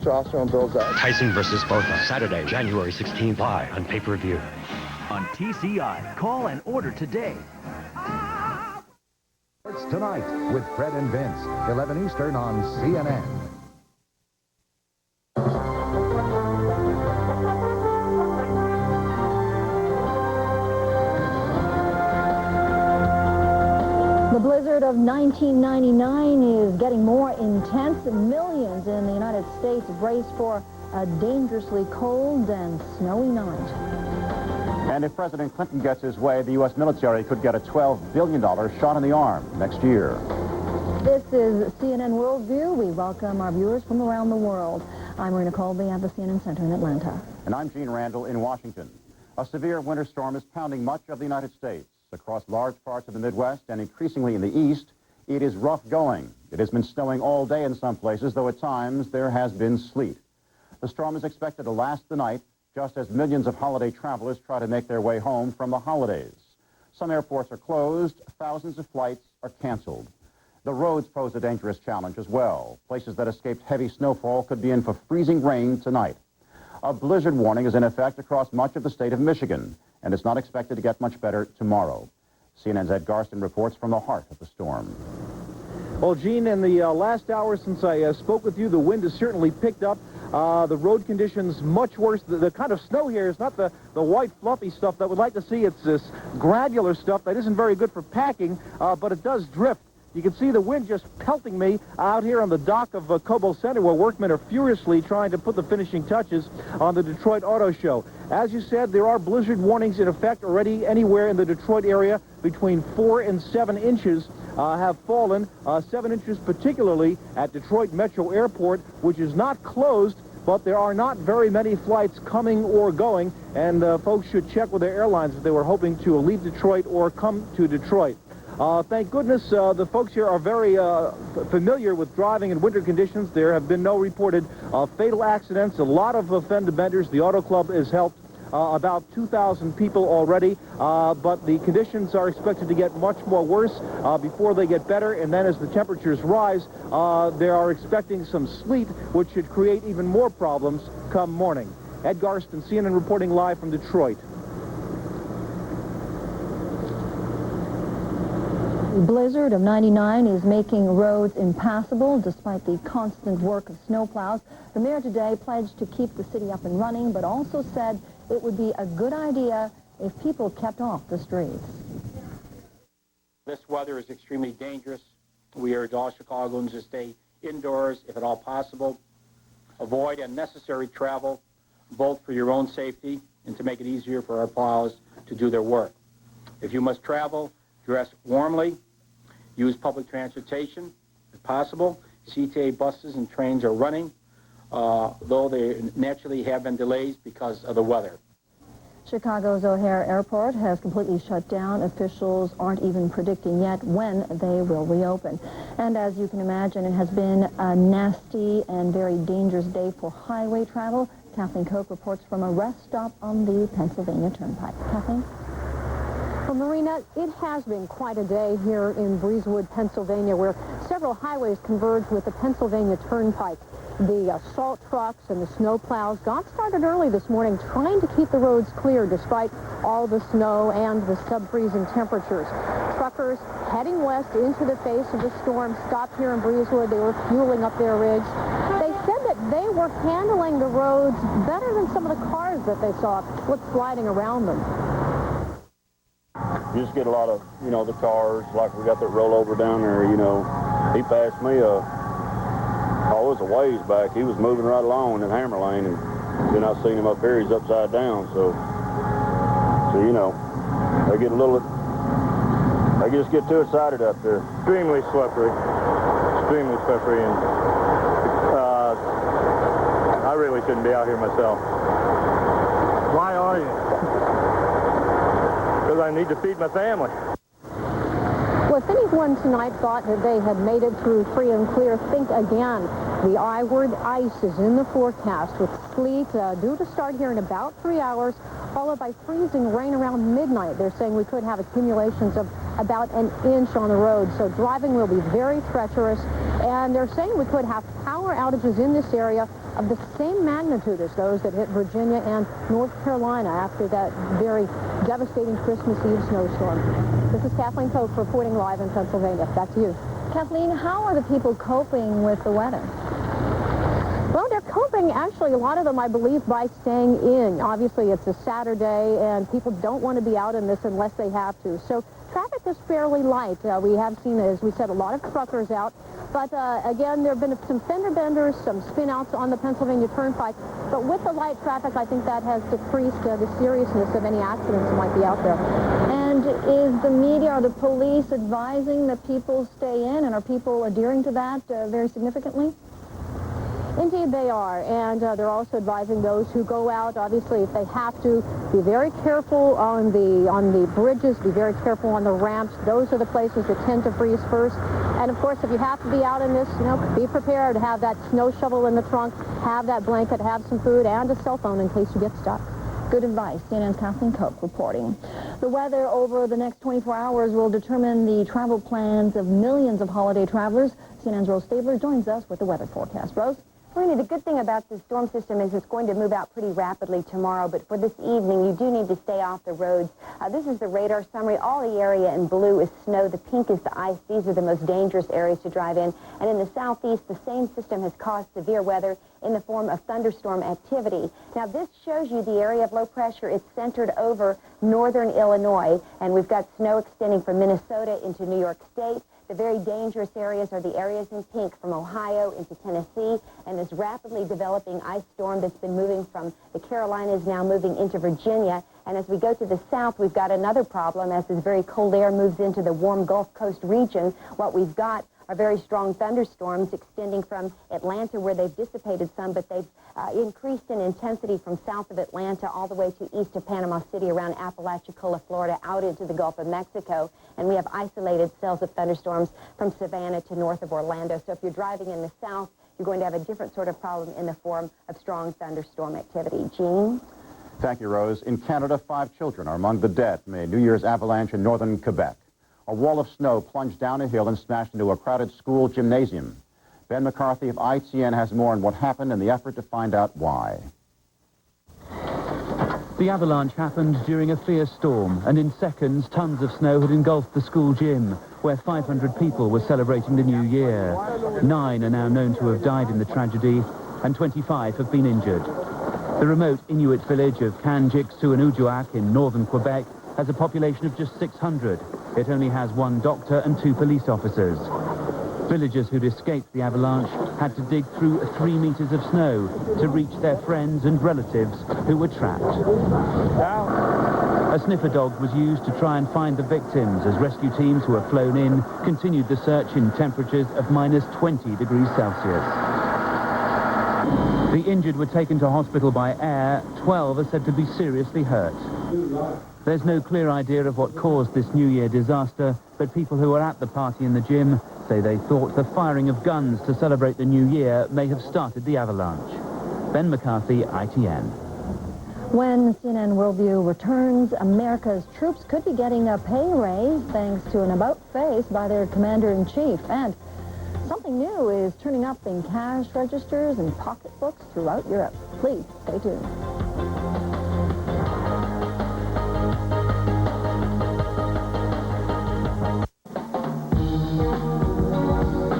Testosterone builds up. Tyson versus Botha, Saturday, January 16th, live on pay-per-view. On TCI, call and order today. It's tonight with Fred and Vince, 11 Eastern on CNN. The blizzard of 1999 is getting more intense. Millions in the United States brace for a dangerously cold and snowy night. And if President Clinton gets his way, the U.S. military could get a $12 billion shot in the arm next year. This is CNN WorldView. We welcome our viewers from around the world. I'm Marina Colby at the CNN Center in Atlanta. And I'm Gene Randall in Washington. A severe winter storm is pounding much of the United States. Across large parts of the Midwest and increasingly in the East, it is rough going. It has been snowing all day in some places, though at times there has been sleet. The storm is expected to last the night, just as millions of holiday travelers try to make their way home from the holidays. Some airports are closed, thousands of flights are canceled. The roads pose a dangerous challenge as well. Places that escaped heavy snowfall could be in for freezing rain tonight. A blizzard warning is in effect across much of the state of Michigan, and it's not expected to get much better tomorrow. CNN's Ed Garston reports from the heart of the storm. Well, Gene, in the last hour since I spoke with you, the wind has certainly picked up. The road conditions much worse. The kind of snow here is not the white fluffy stuff that we'd like to see. It's this granular stuff that isn't very good for packing, but it does drift. You can see the wind just pelting me out here on the dock of Cobo Center, where workmen are furiously trying to put the finishing touches on the Detroit Auto Show. As you said, there are blizzard warnings in effect already. Anywhere in the Detroit area between 4 and 7 inches have fallen. 7 inches particularly at Detroit Metro Airport, which is not closed, but there are not very many flights coming or going, and folks should check with their airlines if they were hoping to leave Detroit or come to Detroit. Thank goodness the folks here are very familiar with driving in winter conditions. There have been no reported fatal accidents. A lot of fender benders. The Auto Club has helped about 2,000 people already, but the conditions are expected to get much more worse before they get better, and then as the temperatures rise, they are expecting some sleet, which should create even more problems come morning. Ed Garston, CNN reporting live from Detroit. The blizzard of 99 is making roads impassable despite the constant work of snowplows. The mayor today pledged to keep the city up and running, but also said it would be a good idea if people kept off the streets. This weather is extremely dangerous. We urge all Chicagoans to stay indoors if at all possible. Avoid unnecessary travel, both for your own safety and to make it easier for our plows to do their work. If you must travel, dress warmly, use public transportation if possible. CTA buses and trains are running, though there naturally have been delays because of the weather. Chicago's O'Hare Airport has completely shut down. Officials aren't even predicting yet when they will reopen. And as you can imagine, it has been a nasty and very dangerous day for highway travel. Kathleen Koch reports from a rest stop on the Pennsylvania Turnpike. Kathleen? Well, Marina, it has been quite a day here in Breezewood, Pennsylvania, where several highways converge with the Pennsylvania Turnpike. The salt trucks and the snow plows got started early this morning trying to keep the roads clear despite all the snow and the sub-freezing temperatures. Truckers heading west into the face of the storm stopped here in Breezewood. They were fueling up their rigs. They said that they were handling the roads better than some of the cars that they saw slip sliding around them. You just get a lot of, the cars, like we got that rollover down there, he passed me, it was a ways back. He was moving right along in Hammer Lane, and then I seen him up here, he's upside down, so they get a little, they just get too excited up there. Extremely slippery, and I really shouldn't be out here myself. Why are you? Because I need to feed my family. Well, if anyone tonight thought that they had made it through free and clear, think again. The I-word ice is in the forecast with sleet due to start here in about 3 hours, followed by freezing rain around midnight. They're saying we could have accumulations of about an inch on the road, so driving will be very treacherous. And they're saying we could have power outages in this area of the same magnitude as those that hit Virginia and North Carolina after that very devastating Christmas Eve snowstorm. This is Kathleen Cope reporting live in Pennsylvania. Back to you. Kathleen, how are the people coping with the weather? Well, they're coping, actually, a lot of them, I believe, by staying in. Obviously, it's a Saturday, and people don't want to be out in this unless they have to. So traffic is fairly light. We have seen, as we said, a lot of truckers out. But, again, there have been some fender benders, some spin-outs on the Pennsylvania Turnpike. But with the light traffic, I think that has decreased the seriousness of any accidents that might be out there. And is the media or the police advising that people stay in, and are people adhering to that very significantly? Indeed, they are, and they're also advising those who go out, obviously, if they have to, be very careful on the bridges, be very careful on the ramps. Those are the places that tend to freeze first. And, of course, if you have to be out in this, be prepared to have that snow shovel in the trunk, have that blanket, have some food, and a cell phone in case you get stuck. Good advice. CNN's Kathleen Cope reporting. The weather over the next 24 hours will determine the travel plans of millions of holiday travelers. CNN's Rose Stabler joins us with the weather forecast. Rose? Bernie, the good thing about this storm system is it's going to move out pretty rapidly tomorrow, but for this evening, you do need to stay off the roads. This is the radar summary. All the area in blue is snow. The pink is the ice. These are the most dangerous areas to drive in. And in the southeast, the same system has caused severe weather in the form of thunderstorm activity. Now, this shows you the area of low pressure. It's centered over northern Illinois, and we've got snow extending from Minnesota into New York State. The very dangerous areas are the areas in pink from Ohio into Tennessee, and this rapidly developing ice storm that's been moving from the Carolinas now moving into Virginia. And as we go to the south, we've got another problem as this very cold air moves into the warm Gulf Coast region. What we've got are very strong thunderstorms extending from Atlanta, where they've dissipated some, but they've increased in intensity from south of Atlanta all the way to east of Panama City, around Apalachicola, Florida, out into the Gulf of Mexico. And we have isolated cells of thunderstorms from Savannah to north of Orlando. So if you're driving in the south, you're going to have a different sort of problem in the form of strong thunderstorm activity. Gene? Thank you, Rose. In Canada, 5 children are among the dead in a New Year's avalanche in northern Quebec. A wall of snow plunged down a hill and smashed into a crowded school gymnasium. Ben McCarthy of ITN has more on what happened and the effort to find out why. The avalanche happened during a fierce storm, and in seconds, tons of snow had engulfed the school gym, where 500 people were celebrating the new year. 9 are now known to have died in the tragedy, and 25 have been injured. The remote Inuit village of Kanjik-Suanujuak in northern Quebec has a population of just 600. It only has 1 doctor and 2 police officers. Villagers who'd escaped the avalanche had to dig through 3 meters of snow to reach their friends and relatives who were trapped. A sniffer dog was used to try and find the victims as rescue teams who were flown in continued the search in temperatures of minus 20 degrees Celsius. The injured were taken to hospital by air. 12 are said to be seriously hurt. There's no clear idea of what caused this New Year disaster, but people who were at the party in the gym say they thought the firing of guns to celebrate the New Year may have started the avalanche. Ben McCarthy, ITN. When CNN WorldView returns, America's troops could be getting a pay raise thanks to an about-face by their commander-in-chief. And something new is turning up in cash registers and pocketbooks throughout Europe. Please stay tuned.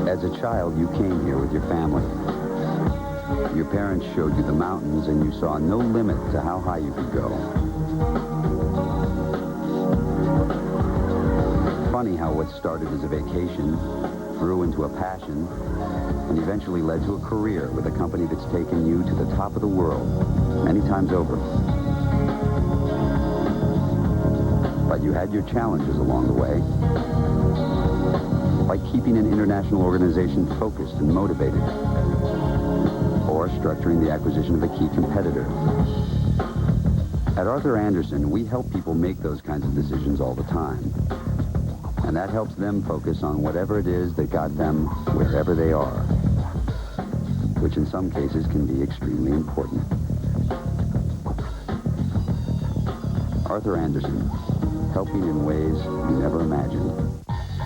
As a child, you came here with your family. Your parents showed you the mountains, and you saw no limit to how high you could go. Funny how what started as a vacation grew into a passion and eventually led to a career with a company that's taken you to the top of the world many times over. But you had your challenges along the way, like keeping an international organization focused and motivated, or structuring the acquisition of a key competitor. At Arthur Andersen, we help people make those kinds of decisions all the time. And that helps them focus on whatever it is that got them wherever they are, which in some cases can be extremely important. Arthur Andersen, helping in ways you never imagined.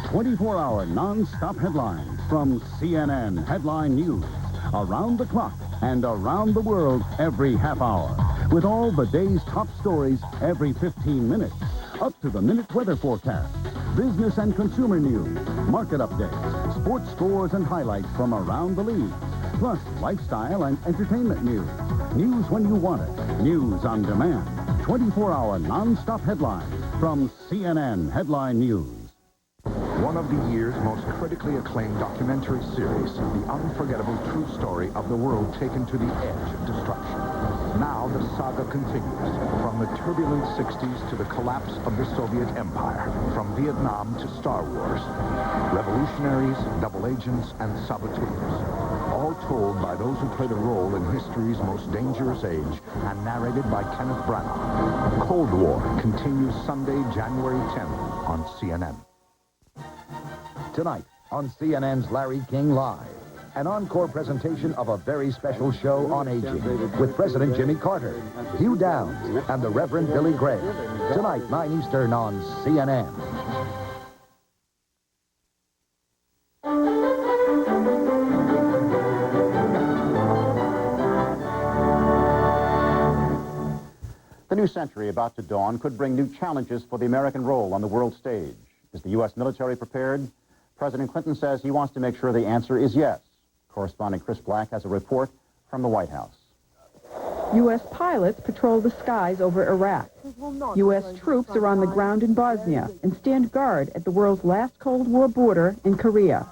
24-hour non-stop headlines from CNN Headline News. Around the clock and around the world every half hour. With all the day's top stories every 15 minutes. Up to the minute weather forecast. Business and consumer news. Market updates. Sports scores and highlights from around the league. Plus lifestyle and entertainment news. News when you want it. News on demand. 24-hour non-stop headlines from CNN Headline News. One of the year's most critically acclaimed documentary series, the unforgettable true story of the world taken to the edge of destruction. Now the saga continues, from the turbulent 60s to the collapse of the Soviet Empire, from Vietnam to Star Wars. Revolutionaries, double agents, and saboteurs. All told by those who played a role in history's most dangerous age and narrated by Kenneth Branagh. Cold War continues Sunday, January 10th on CNN. Tonight on CNN's Larry King Live, an encore presentation of a very special show on aging with President Jimmy Carter, Hugh Downs, and the Reverend Billy Graham. Tonight, 9 Eastern on CNN. The new century about to dawn could bring new challenges for the American role on the world stage. Is the U.S. military prepared? President Clinton says he wants to make sure the answer is yes. Correspondent Chris Black has a report from the White House. U.S. pilots patrol the skies over Iraq. U.S. troops are on the ground in Bosnia and stand guard at the world's last Cold War border in Korea.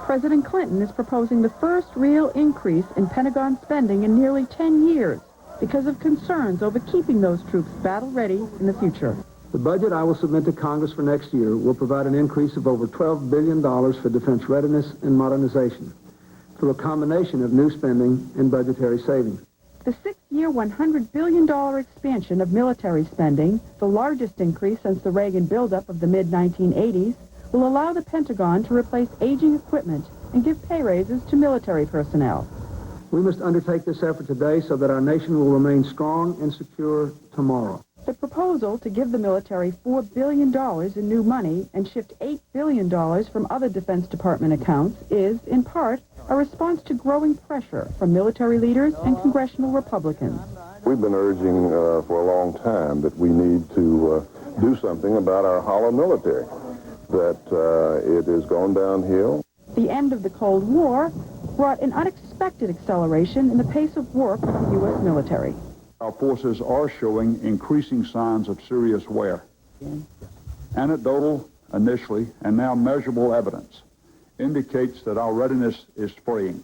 President Clinton is proposing the first real increase in Pentagon spending in nearly 10 years because of concerns over keeping those troops battle-ready in the future. The budget I will submit to Congress for next year will provide an increase of over $12 billion for defense readiness and modernization through a combination of new spending and budgetary savings. The six-year, $100 billion expansion of military spending, the largest increase since the Reagan buildup of the mid-1980s, will allow the Pentagon to replace aging equipment and give pay raises to military personnel. We must undertake this effort today so that our nation will remain strong and secure tomorrow. The proposal to give the military $4 billion in new money and shift $8 billion from other Defense Department accounts is, in part, a response to growing pressure from military leaders and congressional Republicans. We've been urging for a long time that we need to do something about our hollow military, that it has gone downhill. The end of the Cold War brought an unexpected acceleration in the pace of work of the U.S. military. Our forces are showing increasing signs of serious wear. Anecdotal, initially, and now measurable evidence indicates that our readiness is fraying.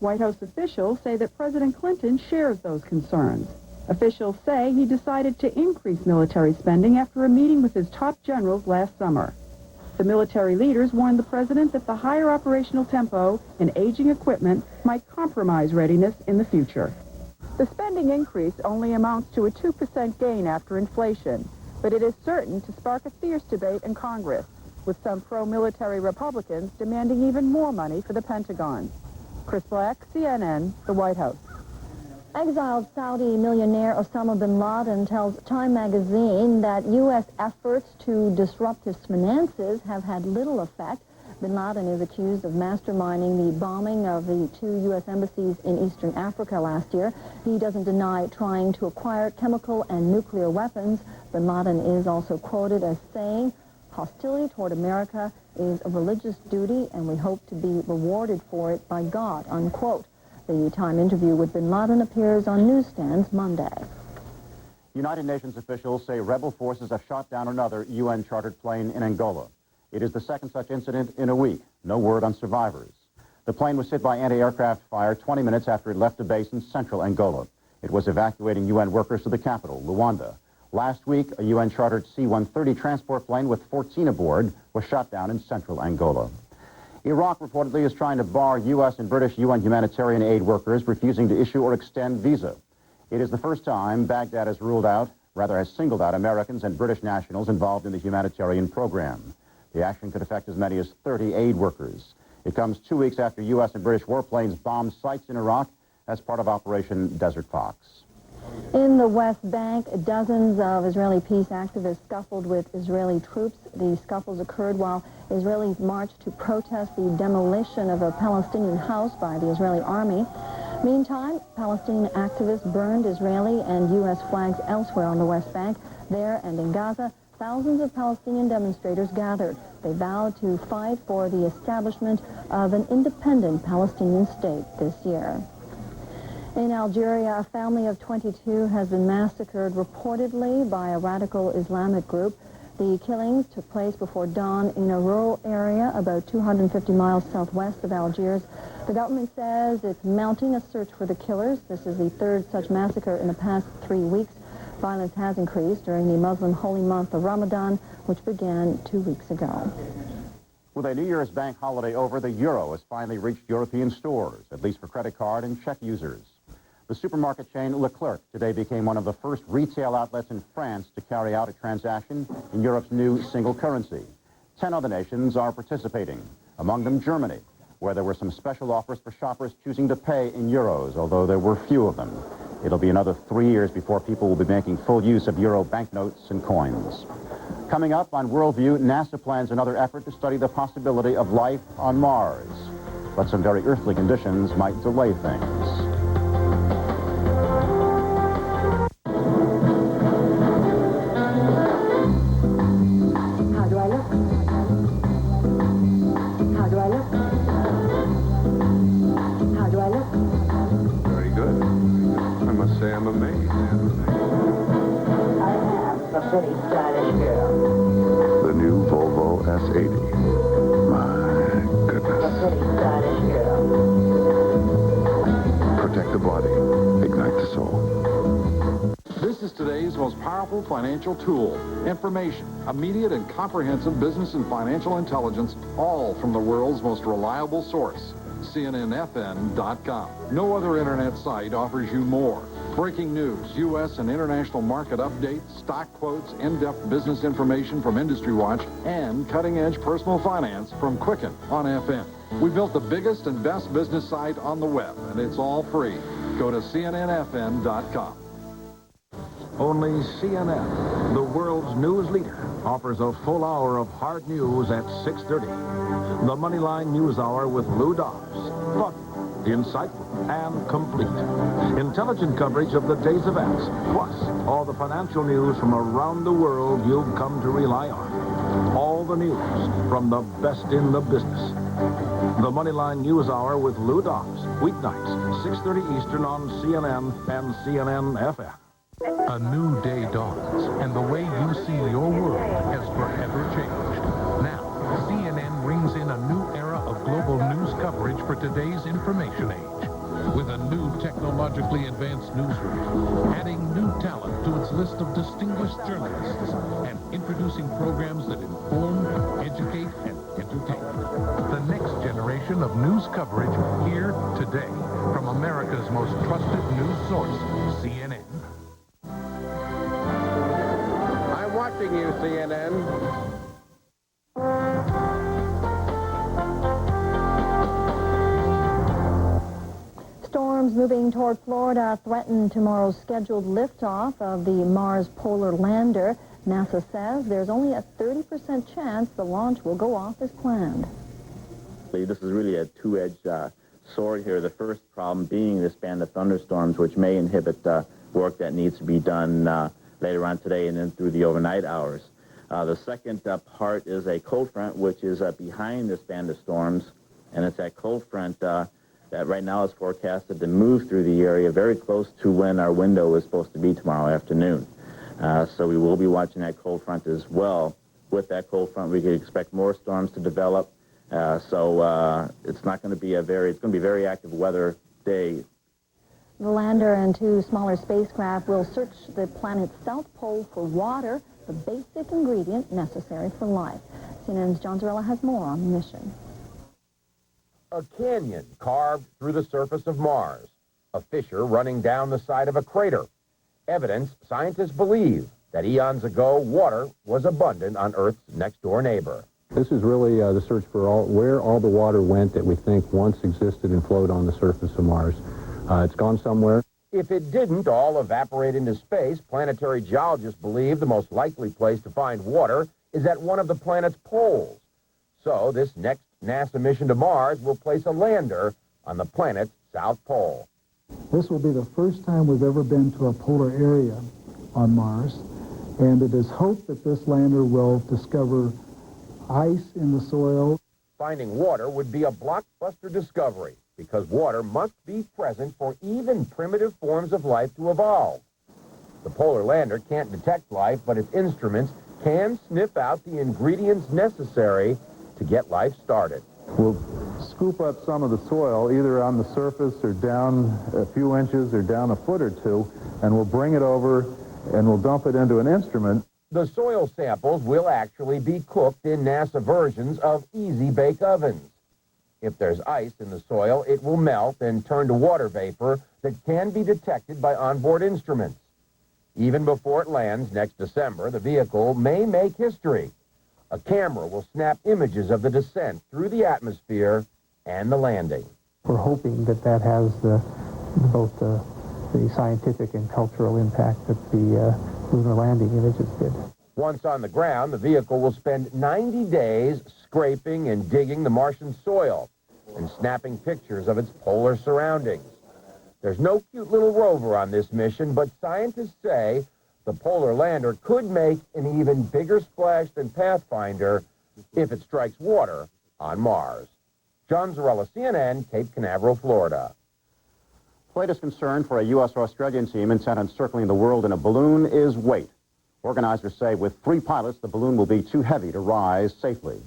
White House officials say that President Clinton shares those concerns. Officials say he decided to increase military spending after a meeting with his top generals last summer. The military leaders warned the president that the higher operational tempo and aging equipment might compromise readiness in the future. The spending increase only amounts to a 2% gain after inflation, but it is certain to spark a fierce debate in Congress, with some pro-military Republicans demanding even more money for the Pentagon. Chris Black, CNN, the White House. Exiled Saudi millionaire Osama bin Laden tells Time magazine that U.S. efforts to disrupt his finances have had little effect. Bin Laden is accused of masterminding the bombing of the 2 U.S. embassies in Eastern Africa last year. He doesn't deny trying to acquire chemical and nuclear weapons. Bin Laden is also quoted as saying, "Hostility toward America is a religious duty, and we hope to be rewarded for it by God," unquote. The Time interview with bin Laden appears on newsstands Monday. United Nations officials say rebel forces have shot down another UN-chartered plane in Angola. It is the second such incident in a week. No word on survivors. The plane was hit by anti-aircraft fire 20 minutes after it left a base in central Angola. It was evacuating UN workers to the capital, Luanda. Last week, a UN-chartered C-130 transport plane with 14 aboard was shot down in central Angola. Iraq reportedly is trying to bar U.S. and British UN humanitarian aid workers refusing to issue or extend visa. It is the first time Baghdad has singled out Americans and British nationals involved in the humanitarian program. The action could affect as many as 30 aid workers. It comes 2 weeks after U.S. and British warplanes bombed sites in Iraq as part of Operation Desert Fox. In the West Bank, dozens of Israeli peace activists scuffled with Israeli troops. The scuffles occurred while Israelis marched to protest the demolition of a Palestinian house by the Israeli army. Meantime, Palestinian activists burned Israeli and U.S. flags elsewhere on the West Bank. There and in Gaza, thousands of Palestinian demonstrators gathered. They vowed to fight for the establishment of an independent Palestinian state this year. In Algeria, a family of 22 has been massacred reportedly by a radical Islamic group. The killings took place before dawn in a rural area about 250 miles southwest of Algiers. The government says it's mounting a search for the killers. This is the third such massacre in the past 3 weeks. Violence has increased during the Muslim holy month of Ramadan, which began 2 weeks ago. With a New Year's bank holiday over, the euro has finally reached European stores, at least for credit card and check users. The supermarket chain Leclerc today became one of the first retail outlets in France to carry out a transaction in Europe's new single currency. 10 other nations are participating, among them Germany, where there were some special offers for shoppers choosing to pay in euros, although there were few of them. It'll be another 3 years before people will be making full use of euro banknotes and coins. Coming up on WorldView, NASA plans another effort to study the possibility of life on Mars. But some very earthly conditions might delay things. I'm amazed. I am a pretty stylish girl. The new Volvo S80. My goodness. A pretty stylish girl. Protect the body. Ignite the soul. This is today's most powerful financial tool. Information, immediate and comprehensive business and financial intelligence, all from the world's most reliable source. CNNFN.com. No other internet site offers you more. Breaking news, U.S. and international market updates, stock quotes, in-depth business information from Industry Watch, and cutting-edge personal finance from Quicken on FM. We built the biggest and best business site on the web, and it's all free. Go to CNNFN.com. Only CNN, the world's news leader, offers a full hour of hard news at 6:30. The Moneyline News Hour with Lou Dobbs. Fun, insightful, and complete. Intelligent coverage of the day's events, plus all the financial news from around the world you've come to rely on. All the news from the best in the business. The Moneyline News Hour with Lou Dobbs, weeknights, 6:30 Eastern on CNN and CNN-FM. A new day dawns, and the way you see your world has forever changed. Now, CNN brings in a new era of global news coverage for today's information age. With a new technologically advanced newsroom, adding new talent to its list of distinguished journalists, and introducing programs that inform, educate, and entertain. The next generation of news coverage here today from America's most trusted news source, CNN. I'm watching you, CNN. Storms moving toward Florida threaten tomorrow's scheduled liftoff of the Mars polar lander. NASA says there's only a 30% chance the launch will go off as planned. This is really a two-edged sword here. The first problem being this band of thunderstorms, which may inhibit work that needs to be done later on today and then through the overnight hours. The second part is a cold front, which is behind this band of storms, and it's that cold front that right now is forecasted to move through the area very close to when our window is supposed to be tomorrow afternoon. So we will be watching that cold front as well. With that cold front, we could expect more storms to develop. So it's not going to be it's going to be a very active weather day. The lander and two smaller spacecraft will search the planet's south pole for water, the basic ingredient necessary for life. CNN's John Zarella has more on the mission. A canyon carved through the surface of Mars. A fissure running down the side of a crater. Evidence scientists believe that eons ago, water was abundant on Earth's next-door neighbor. This is really the search for where all the water went that we think once existed and flowed on the surface of Mars. It's gone somewhere. If it didn't all evaporate into space, planetary geologists believe the most likely place to find water is at one of the planet's poles. So this next NASA mission to Mars will place a lander on the planet's south pole. This will be the first time we've ever been to a polar area on Mars, and it is hoped that this lander will discover ice in the soil. Finding water would be a blockbuster discovery because water must be present for even primitive forms of life to evolve. The polar lander can't detect life, but its instruments can sniff out the ingredients necessary to get life started. We'll scoop up some of the soil either on the surface or down a few inches or down a foot or two, and we'll bring it over and we'll dump it into an instrument. The soil samples will actually be cooked in NASA versions of easy bake ovens. If there's ice in the soil, it will melt and turn to water vapor that can be detected by onboard instruments. Even before it lands next December, the vehicle may make history. A camera will snap images of the descent through the atmosphere and the landing. We're hoping that that has both the scientific and cultural impact that the lunar landing images did. Once on the ground, the vehicle will spend 90 days scraping and digging the Martian soil and snapping pictures of its polar surroundings. There's no cute little rover on this mission, but scientists say the polar lander could make an even bigger splash than Pathfinder if it strikes water on Mars. John Zarella, CNN, Cape Canaveral, Florida. The latest concern for a U.S.-Australian team intent on circling the world in a balloon is weight. Organizers say with 3 pilots, the balloon will be too heavy to rise safely.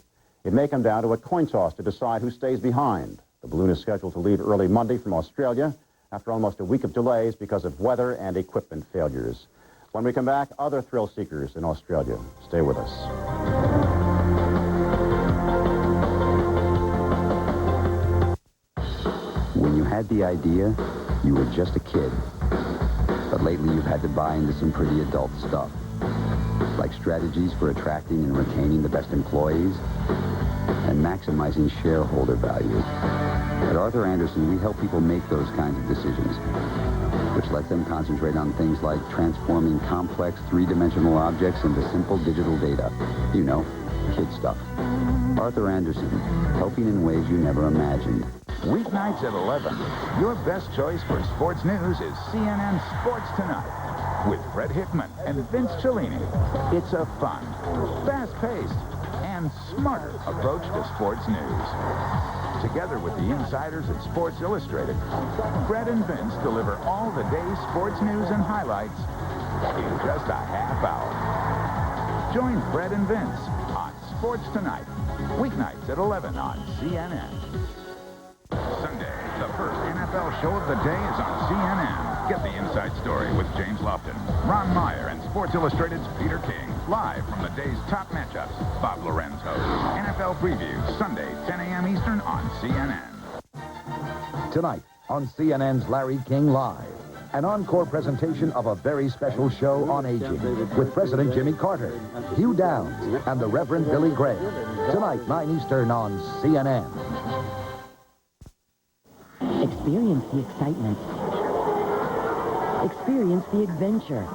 It may come down to a coin toss to decide who stays behind. The balloon is scheduled to leave early Monday from Australia after almost a week of delays because of weather and equipment failures. When we come back, other thrill seekers in Australia. Stay with us. When you had the idea, you were just a kid. But lately you've had to buy into some pretty adult stuff, like strategies for attracting and retaining the best employees and maximizing shareholder value. At Arthur Andersen, we help people make those kinds of decisions, which lets them concentrate on things like transforming complex three-dimensional objects into simple digital data. You know, kid stuff. Arthur Andersen, helping in ways you never imagined. Weeknights at 11, your best choice for sports news is CNN Sports Tonight with Fred Hickman and Vince Cellini. It's a fun, fast-paced, and smarter approach to sports news. Together with the insiders at Sports Illustrated, Fred and Vince deliver all the day's sports news and highlights in just a half hour. Join Fred and Vince on Sports Tonight, weeknights at 11 on CNN. Sunday, the first NFL show of the day is on CNN. Get the inside story with James Lofton, Ron Meyer, and Sports Illustrated's Peter King. Live from the day's top matchups, Bob Lorenzo. NFL Preview, Sunday, 10 a.m. Eastern on CNN. Tonight on CNN's Larry King Live, an encore presentation of a very special show on aging with President Jimmy Carter, Hugh Downs, and the Reverend Billy Graham. Tonight, 9 Eastern on CNN. Experience the excitement. Experience the adventure.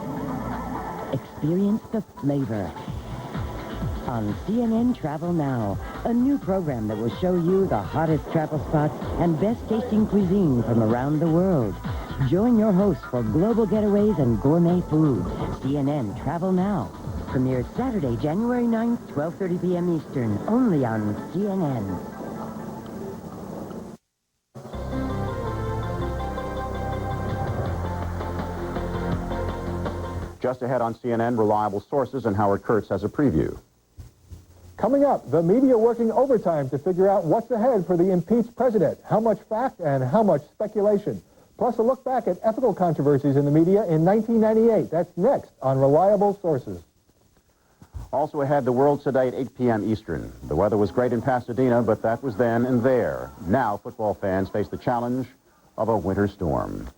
Experience the flavor. On CNN Travel Now, a new program that will show you the hottest travel spots and best tasting cuisine from around the world. Join your hosts for global getaways and gourmet food. CNN Travel Now. Premieres Saturday, January 9th, 12:30 p.m. Eastern, only on CNN. Just ahead on CNN, reliable sources, and Howard Kurtz has a preview. Coming up, the media working overtime to figure out what's ahead for the impeached president. How much fact and how much speculation. Plus a look back at ethical controversies in the media in 1998. That's next on Reliable Sources. Also ahead, the world today at 8 p.m. Eastern. The weather was great in Pasadena, but that was then and there. Now football fans face the challenge of a winter storm.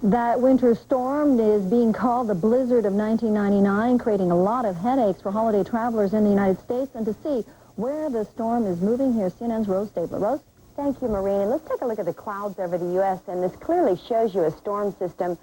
That winter storm is being called the blizzard of 1999, creating a lot of headaches for holiday travelers in the United States. And to see where the storm is moving, here's CNN's Rose Stabler. Rose? Thank you, Maureen. Let's take a look at the clouds over the U.S., and this clearly shows you a storm system.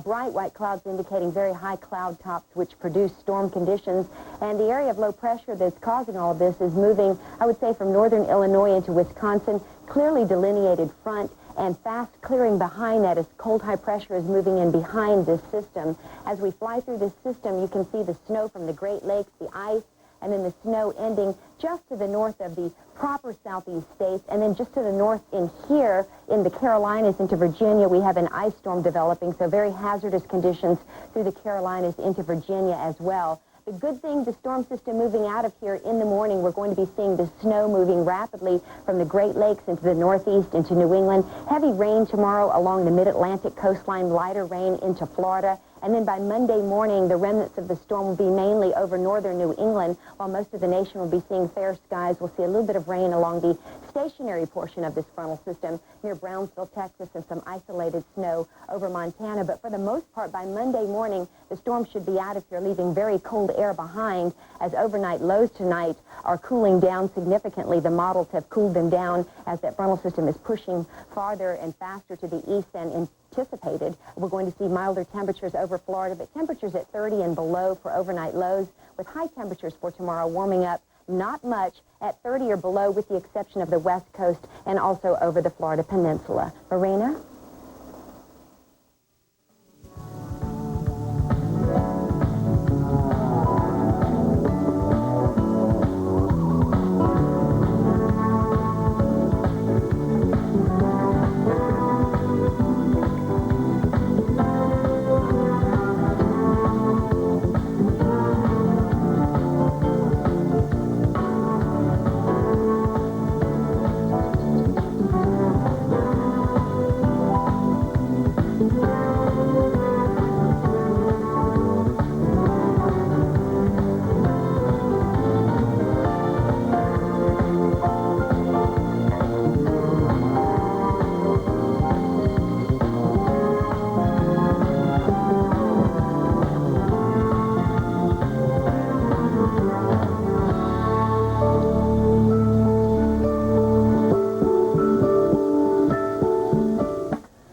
Bright white clouds indicating very high cloud tops, which produce storm conditions. And the area of low pressure that's causing all of this is moving, I would say, from northern Illinois into Wisconsin, clearly delineated front. and fast clearing behind that as cold high pressure is moving in behind this system. As we fly through this system, you can see the snow from the Great Lakes, the ice, and then the snow ending just to the north of the proper southeast states, and then just to the north in here in the Carolinas into Virginia, we have an ice storm developing, so very hazardous conditions through the Carolinas into Virginia as well. The good thing, the storm system moving out of here in the morning, we're going to be seeing the snow moving rapidly from the Great Lakes into the northeast, into New England. Heavy rain tomorrow along the mid-Atlantic coastline, lighter rain into Florida. And then by Monday morning, the remnants of the storm will be mainly over northern New England, while most of the nation will be seeing fair skies. We'll see a little bit of rain along the stationary portion of this frontal system near Brownsville, Texas, and some isolated snow over Montana. But for the most part, by Monday morning, the storm should be out of here, leaving very cold air behind, as overnight lows tonight are cooling down significantly. The models have cooled them down as that frontal system is pushing farther and faster to the east than anticipated. We're going to see milder temperatures over Florida, but temperatures at 30 and below for overnight lows, with high temperatures for tomorrow warming up not much at 30 or below, with the exception of the west coast and also over the Florida peninsula. Marina?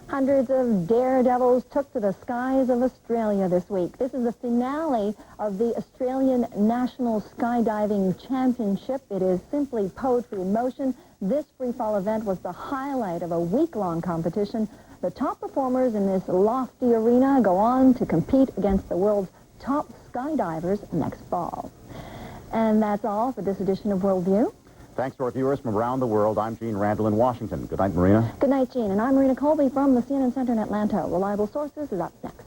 Hundreds of daredevils took to the skies of Australia this week. This is the finale of the Australian National Skydiving Championship. It is simply poetry in motion. This freefall event was the highlight of a week-long competition. The top performers in this lofty arena go on to compete against the world's top skydivers next fall. And that's all for this edition of WorldView. Thanks to our viewers from around the world. I'm Gene Randall in Washington. Good night, Marina. Good night, Gene. And I'm Marina Colby from the CNN Center in Atlanta. Reliable Sources is up next.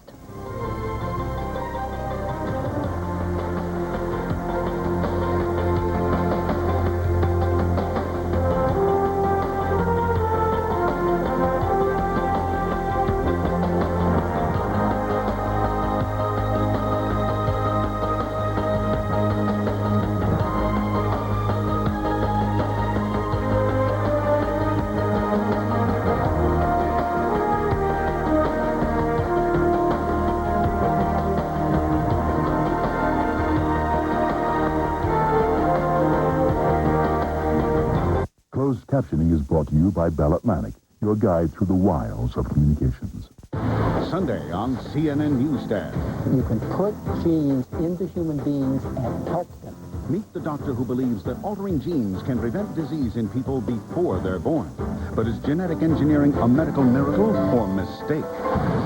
Closed captioning is brought to you by Bell Atlantic, your guide through the wiles of communications. Sunday on CNN Newsstand. You can put genes into human beings and help them. Meet the doctor who believes that altering genes can prevent disease in people before they're born. But is genetic engineering a medical miracle or mistake?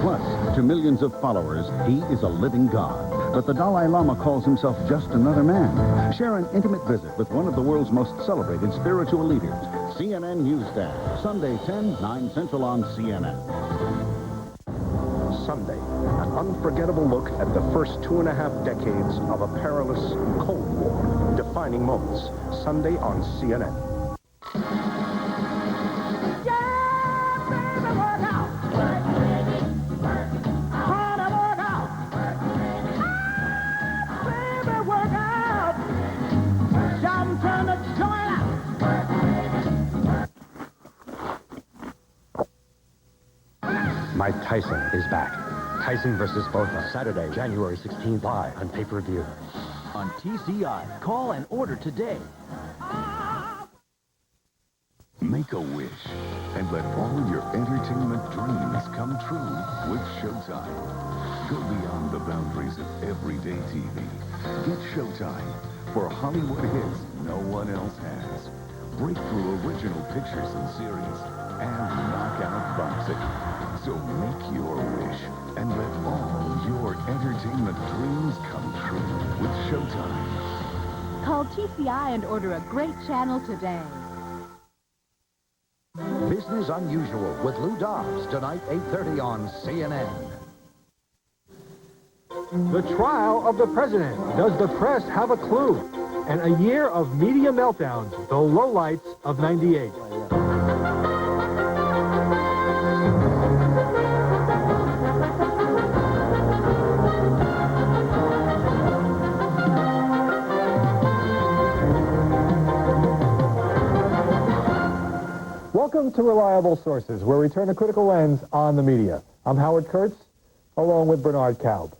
Plus, to millions of followers, he is a living God. But the Dalai Lama calls himself just another man. Share an intimate visit with one of the world's most celebrated spiritual leaders. CNN Newsstand, Sunday 10, 9 Central on CNN. Sunday, an unforgettable look at the first 2.5 decades of a perilous Cold War. Defining moments, Sunday on CNN. Mike Tyson is back. Tyson versus Botha, Saturday, January 16th, live on pay-per-view. On TCI, call and order today. Make a wish and let all your entertainment dreams come true with Showtime. Go beyond the boundaries of everyday TV. Get Showtime for Hollywood hits no one else has. Breakthrough original pictures and series. and knockout boxing. So make your wish and let all your entertainment dreams come true with Showtime. Call TCI and order a great channel today. Business Unusual with Lou Dobbs, tonight, 8:30 on CNN. The trial of the president. Does the press have a clue? And a year of media meltdowns, the lowlights of '98. Welcome to Reliable Sources, where we turn a critical lens on the media. I'm Howard Kurtz, along with Bernard Kalb.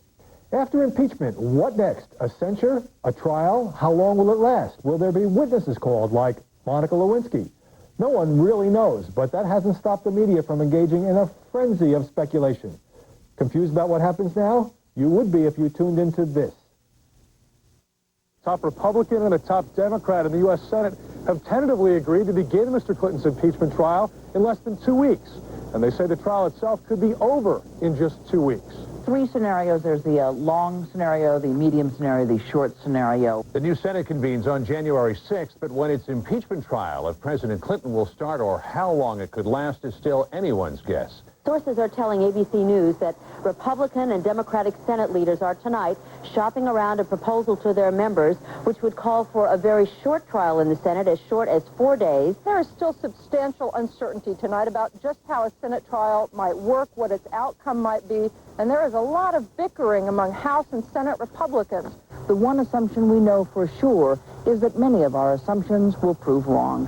After impeachment, what next? A censure? A trial? How long will it last? Will there be witnesses called, like Monica Lewinsky? No one really knows, but that hasn't stopped the media from engaging in a frenzy of speculation. Confused about what happens now? You would be if you tuned into this. Top Republican and a top Democrat in the U.S. Senate have tentatively agreed to begin Mr. Clinton's impeachment trial in less than 2 weeks. And they say the trial itself could be over in just 2 weeks. Three scenarios. There's the long scenario, the medium scenario, the short scenario. The new Senate convenes on January 6th, but when its impeachment trial of President Clinton will start or how long it could last is still anyone's guess. Sources are telling ABC News that Republican and Democratic Senate leaders are tonight shopping around a proposal to their members, which would call for a very short trial in the Senate, as short as 4 days. There is still substantial uncertainty tonight about just how a Senate trial might work, what its outcome might be, and there is a lot of bickering among House and Senate Republicans. The one assumption we know for sure is that many of our assumptions will prove wrong.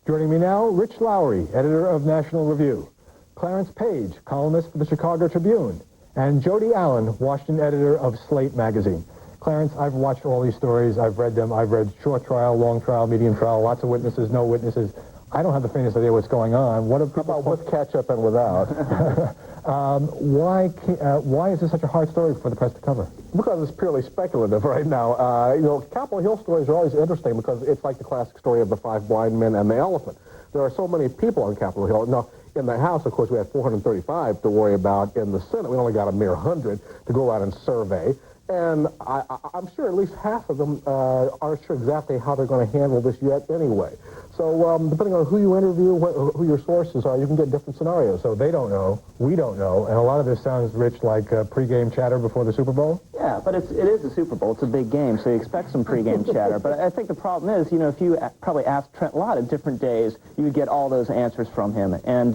Joining me now, Rich Lowry, editor of National Review, Clarence Page, columnist for the Chicago Tribune, and Jody Allen, Washington editor of Slate magazine. Clarence, I've watched all these stories. I've read them. I've read short trial, long trial, medium trial, lots of witnesses, no witnesses. I don't have the faintest idea what's going on. What about with ketchup and without? Why is this such a hard story for the press to cover? Because it's purely speculative right now. Capitol Hill stories are always interesting because it's like the classic story of the 5 blind men and the elephant. There are so many people on Capitol Hill. Now, in the House, of course, we had 435 to worry about. In the Senate, we only got a mere 100 to go out and survey. And I'm sure at least half of them aren't sure exactly how they're going to handle this yet anyway. So depending on who you interview, who your sources are, you can get different scenarios. So they don't know, we don't know, and a lot of this sounds, Rich, like pregame chatter before the Super Bowl? Yeah, but it is the Super Bowl. It's a big game, so you expect some pregame chatter. But I think the problem is, if you probably asked Trent Lott at different days, you would get all those answers from him. And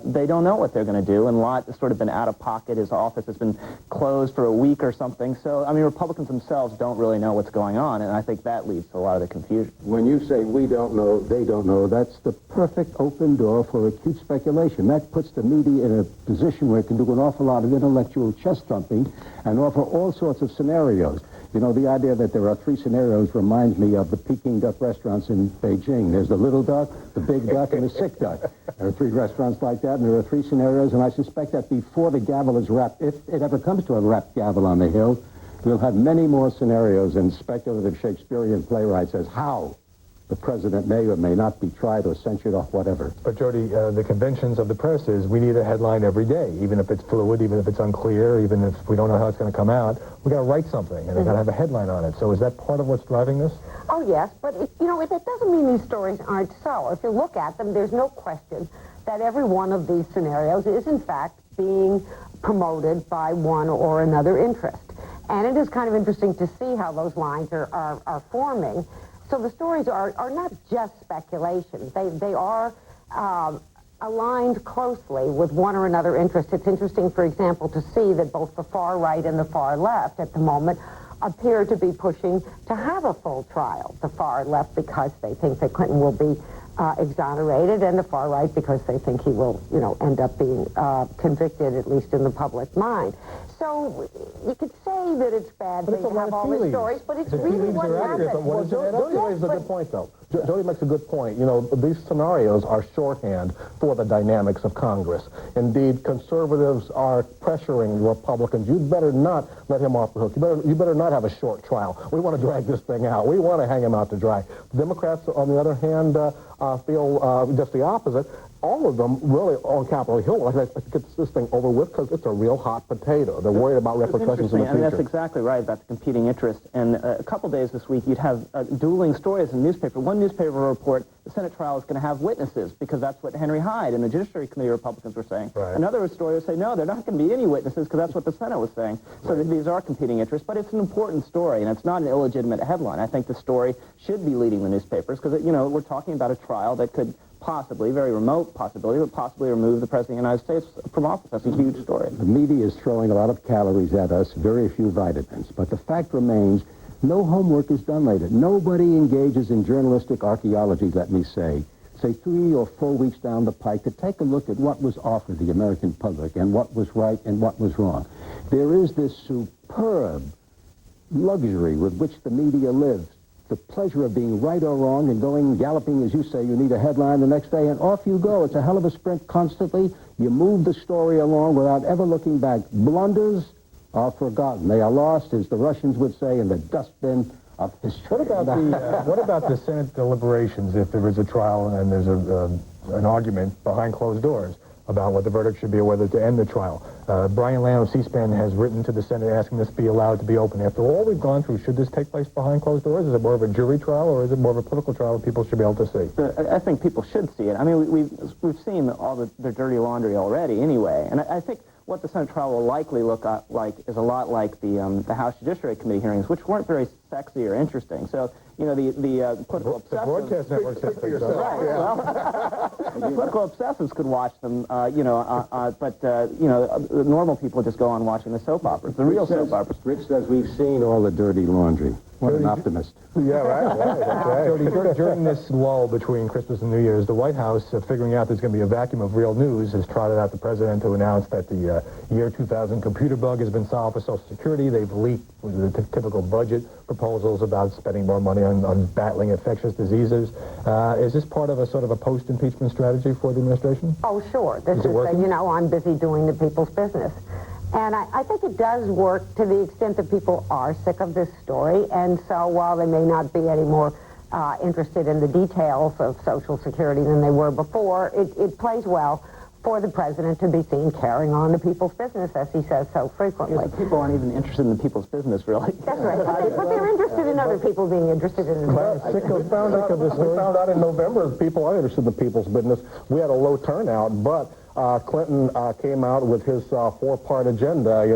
they don't know what they're going to do, and Lott has sort of been out of pocket. His office has been closed for a week or something. So, Republicans themselves don't really know what's going on, and I think that leads to a lot of the confusion. When you say we don't know, they don't know, that's the perfect open door for acute speculation. That puts the media in a position where it can do an awful lot of intellectual chest thumping and offer all sorts of scenarios. The idea that there are 3 scenarios reminds me of the Peking duck restaurants in Beijing. There's the little duck, the big duck, and the sick duck. There are 3 restaurants like that, and there are 3 scenarios, and I suspect that before the gavel is wrapped, if it ever comes to a wrapped gavel on the Hill, we'll have many more scenarios and speculative Shakespearean playwrights as how the president may or may not be tried or censured or whatever. But, Jody, the conventions of the press is we need a headline every day, even if it's fluid, even if it's unclear, even if we don't know how it's going to come out. We've got to write something, and they've got to have a headline on it. So is that part of what's driving this? Oh, yes, but, that doesn't mean these stories aren't so. If you look at them, there's no question that every one of these scenarios is, in fact, being promoted by one or another interest. And it is kind of interesting to see how those lines are forming. So the stories are not just speculation. They are aligned closely with one or another interest. It's interesting, for example, to see that both the far right and the far left at the moment appear to be pushing to have a full trial. The far left because they think that Clinton will be exonerated, and the far right because they think he will, end up being convicted, at least in the public mind. So you could say that it's bad to have all these stories, but it's really what happened. Jody raises a good point, though. Jody makes a good point. These scenarios are shorthand for the dynamics of Congress. Indeed, conservatives are pressuring Republicans. You'd better not let him off the hook. You better not have a short trial. We want to drag this thing out. We want to hang him out to dry. Democrats, on the other hand, feel just the opposite. all of them really on Capitol Hill, let's get this thing over with because it's a real hot potato. They're worried about repercussions in the future. I mean, that's exactly right about the competing interests. And a couple days this week, you'd have dueling stories in the newspaper. One newspaper will report the Senate trial is going to have witnesses because that's what Henry Hyde and the Judiciary Committee Republicans were saying. Right. Another story would say, no, there are not going to be any witnesses because that's what the Senate was saying. So these are competing interests, but it's an important story, and it's not an illegitimate headline. I think the story should be leading the newspapers because, you know, we're talking about a trial that could possibly, very remote possibility, but possibly remove the President of the United States from office. That's a huge story. The media is throwing a lot of calories at us, very few vitamins. But the fact remains, no homework is done later. Nobody engages in journalistic archaeology, let me say 3 or 4 weeks down the pike to take a look at what was offered the American public and what was right and what was wrong. There is this superb luxury with which the media lives. The pleasure of being right or wrong and going galloping, as you say, you need a headline the next day, and off you go. It's a hell of a sprint constantly. You move the story along without ever looking back. Blunders are forgotten. They are lost, as the Russians would say, in the dustbin of history. What about the Senate deliberations if there is a trial and there's an argument behind closed doors about what the verdict should be or whether to end the trial? Brian Lamb of C-SPAN has written to the Senate asking this be allowed to be open. After all we've gone through, should this take place behind closed doors? Is it more of a jury trial or is it more of a political trial that people should be able to see? I think people should see it. I mean, we've seen all the dirty laundry already anyway, and I think what the Senate trial will likely look like is a lot like the House Judiciary Committee hearings, which weren't very sexy or interesting. So, you know, the political obsessives... The broadcast network says things right, well, political obsessives could watch them, but normal people just go on watching the soap operas, the real soap operas. Rich says we've seen all the dirty laundry. What an optimist. Yeah, right. That's right. During this lull between Christmas and New Year's, the White House, figuring out there's going to be a vacuum of real news, has trotted out the president to announce that the year 2000 computer bug has been solved for Social Security. They've leaked the typical budget proposals about spending more money on battling infectious diseases. Is this part of a sort of a post-impeachment strategy for the administration? Oh, sure. This is I'm busy doing the people's business. And I think it does work to the extent that people are sick of this story. And so while they may not be any more interested in the details of Social Security than they were before, it plays well for the president to be seen carrying on the people's business, as he says so frequently. Yes, people aren't even interested in the people's business, really. That's right. But they're interested in other people being interested in the business. We found out in November that people are interested in the people's business. We had a low turnout, but Clinton came out with his four-part agenda,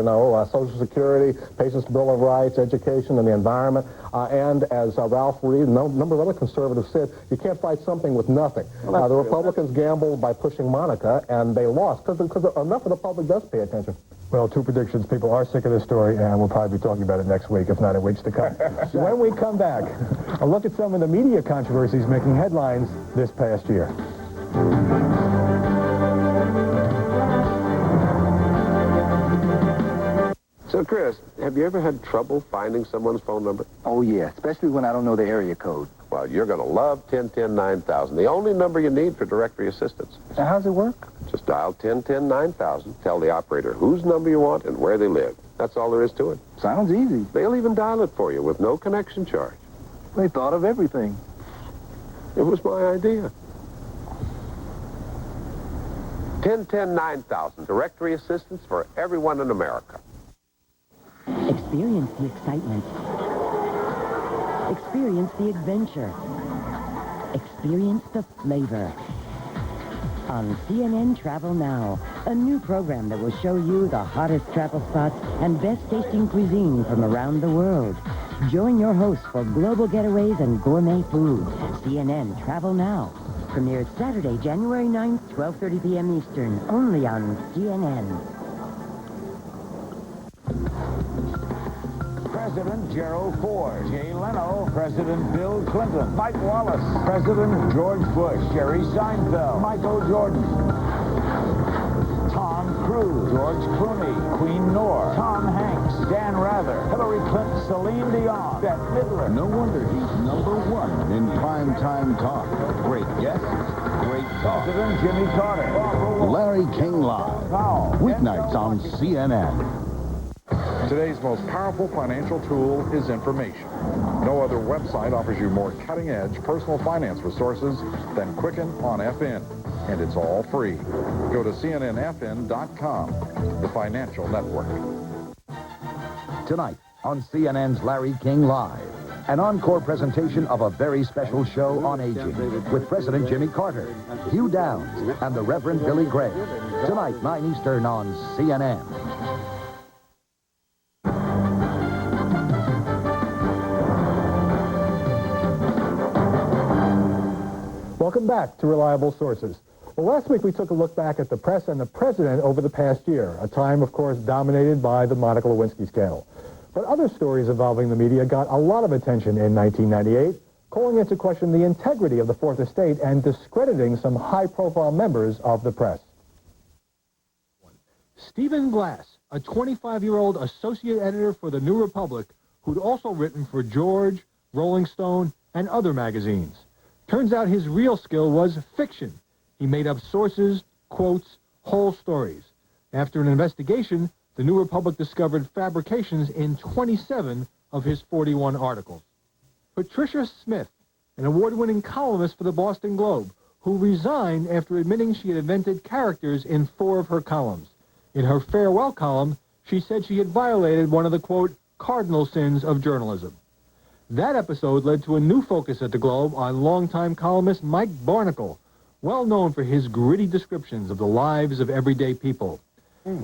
Social Security, Patients' Bill of Rights, education, and the environment. And as Ralph Reed and a number of other conservatives said, you can't fight something with nothing. The Republicans gambled by pushing Monica, and they lost because enough of the public does pay attention. Well, two predictions. People are sick of this story, and we'll probably be talking about it next week, if not in weeks to come. When we come back, a look at some of the media controversies making headlines this past year. So, Chris, have you ever had trouble finding someone's phone number? Oh, yeah, especially when I don't know the area code. Well, you're going to love 1010-9000, the only number you need for directory assistance. How does it work? Just dial 1010-9000, tell the operator whose number you want and where they live. That's all there is to it. Sounds easy. They'll even dial it for you with no connection charge. They thought of everything. It was my idea. 1010-9000, directory assistance for everyone in America. Experience the excitement. Experience the adventure. Experience the flavor. On CNN Travel Now, a new program that will show you the hottest travel spots and best-tasting cuisine from around the world. Join your hosts for global getaways and gourmet food. CNN Travel Now. Premieres Saturday, January 9th, 12:30 p.m. Eastern, only on CNN. President Gerald Ford, Jay Leno, President Bill Clinton, Mike Wallace, President George Bush, Jerry Seinfeld, Michael Jordan, Tom Cruise, George Clooney, Queen Noor, Tom Hanks, Dan Rather, Hillary Clinton, Celine Dion, Bette Midler. No wonder he's #1 in primetime talk. Great guests, great talk. President Jimmy Carter, Larry King Live, weeknights on CNN. Today's most powerful financial tool is information. No other website offers you more cutting-edge personal finance resources than Quicken on FN. And it's all free. Go to cnnfn.com, the financial network. Tonight on CNN's Larry King Live, an encore presentation of a very special show on aging with President Jimmy Carter, Hugh Downs, and the Reverend Billy Graham. Tonight, 9 Eastern on CNN. Welcome back to Reliable Sources. Well, last week we took a look back at the press and the president over the past year, a time, of course, dominated by the Monica Lewinsky scandal. But other stories involving the media got a lot of attention in 1998, calling into question the integrity of the Fourth Estate and discrediting some high-profile members of the press. Stephen Glass, a 25-year-old associate editor for the New Republic, who'd also written for George, Rolling Stone, and other magazines. Turns out his real skill was fiction. He made up sources, quotes, whole stories. After an investigation, the New Republic discovered fabrications in 27 of his 41 articles. Patricia Smith, an award-winning columnist for the Boston Globe, who resigned after admitting she had invented characters in 4 of her columns. In her farewell column, she said she had violated one of the, quote, cardinal sins of journalism. That episode led to a new focus at the Globe on longtime columnist Mike Barnacle, well known for his gritty descriptions of the lives of everyday people.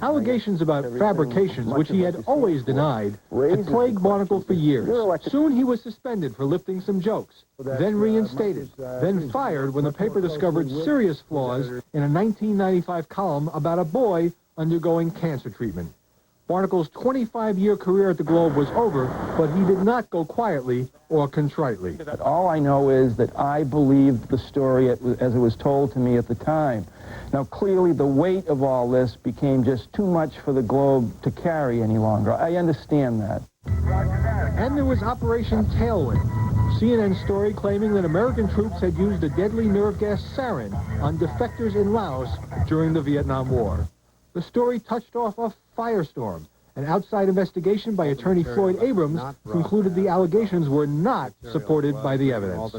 Allegations about fabrications, which he had always denied, had plagued Barnacle for years. Soon he was suspended for lifting some jokes, then reinstated, then fired when the paper discovered serious flaws in a 1995 column about a boy undergoing cancer treatment. Barnacle's 25-year career at the Globe was over, but he did not go quietly or contritely. All I know is that I believed the story as it was told to me at the time. Now, clearly, the weight of all this became just too much for the Globe to carry any longer. I understand that. And there was Operation Tailwind, CNN story claiming that American troops had used a deadly nerve gas sarin on defectors in Laos during the Vietnam War. The story touched off a firestorm. An outside investigation by attorney Floyd Abrams concluded the allegations were not supported by the evidence.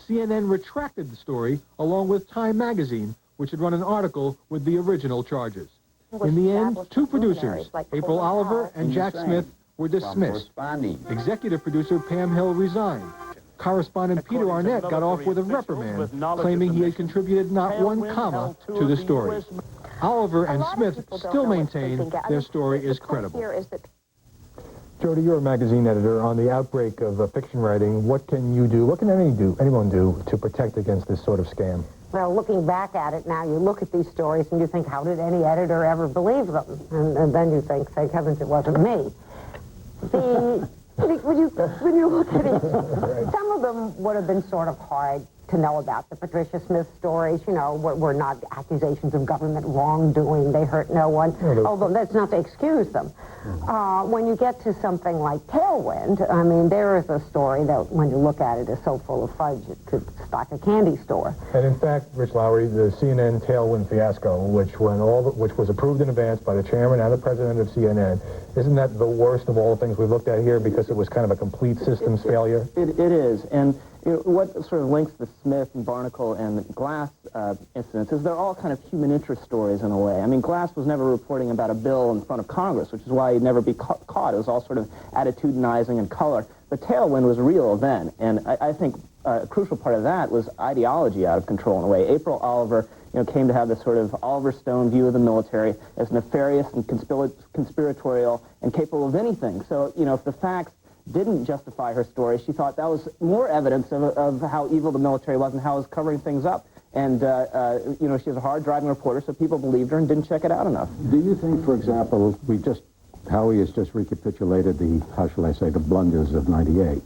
CNN retracted the story along with Time magazine, which had run an article with the original charges. In the end, 2 producers, April Oliver and Jack Smith, were dismissed. Executive producer Pam Hill resigned. Correspondent Peter Arnett got off with a reprimand, claiming he had contributed not 1 comma to the story. Oliver and Smith still maintain their story is credible. Jody, you're a magazine editor. On the outbreak of fiction writing, what can you do, what can anyone do to protect against this sort of scam? Well, looking back at it now, you look at these stories and you think, how did any editor ever believe them? And then you think, thank heavens it wasn't me. When you look at it, some of them would have been sort of hard to know about. The Patricia Smith stories, you know, were not accusations of government wrongdoing. They hurt no one, although that's not to excuse them. When you get to something like Tailwind, I mean, there is a story that, when you look at it, is so full of fudge it could stock a candy store. And in fact, Rich Lowry, the CNN Tailwind fiasco, which was approved in advance by the chairman and the president of CNN, isn't that the worst of all the things we've looked at here because it was kind of a complete systems failure? It is, and you know, what sort of links the Smith and Barnacle and Glass incidents is they're all kind of human interest stories in a way. I mean, Glass was never reporting about a bill in front of Congress, which is why he'd never be caught. It was all sort of attitudinizing and color. But Tailwind was a real event, and I think a crucial part of that was ideology out of control in a way. April Oliver, you know, came to have this sort of Oliver Stone view of the military as nefarious and conspiratorial and capable of anything. So, you know, if the facts didn't justify her story, she thought that was more evidence of how evil the military was and how it was covering things up. And, you know, she was a hard-driving reporter, so people believed her and didn't check it out enough. Do you think, for example, Howie has just recapitulated the, how shall I say, the blunders of 98.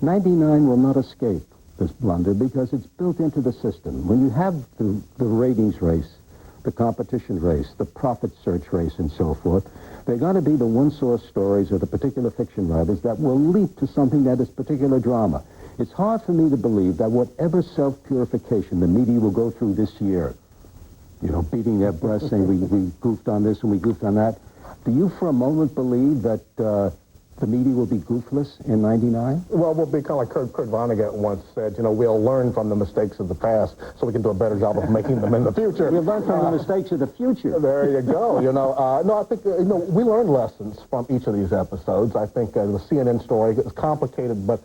99 will not escape this blunder because it's built into the system. When you have the ratings race, the competition race, the profit search race, and so forth, they're going to be the one-source stories of the particular fiction writers that will lead to something that is particular drama. It's hard for me to believe that whatever self-purification the media will go through this year, you know, beating their breasts saying we goofed on this and we goofed on that, do you for a moment believe that the media will be goofless in 99? Well, we'll be kind of like Kurt Vonnegut once said, you know, we'll learn from the mistakes of the past so we can do a better job of making them in the future. We'll learn from the mistakes of the future. There you go. You know, no, I think, you know, we learned lessons from each of these episodes. I think the CNN story is complicated, but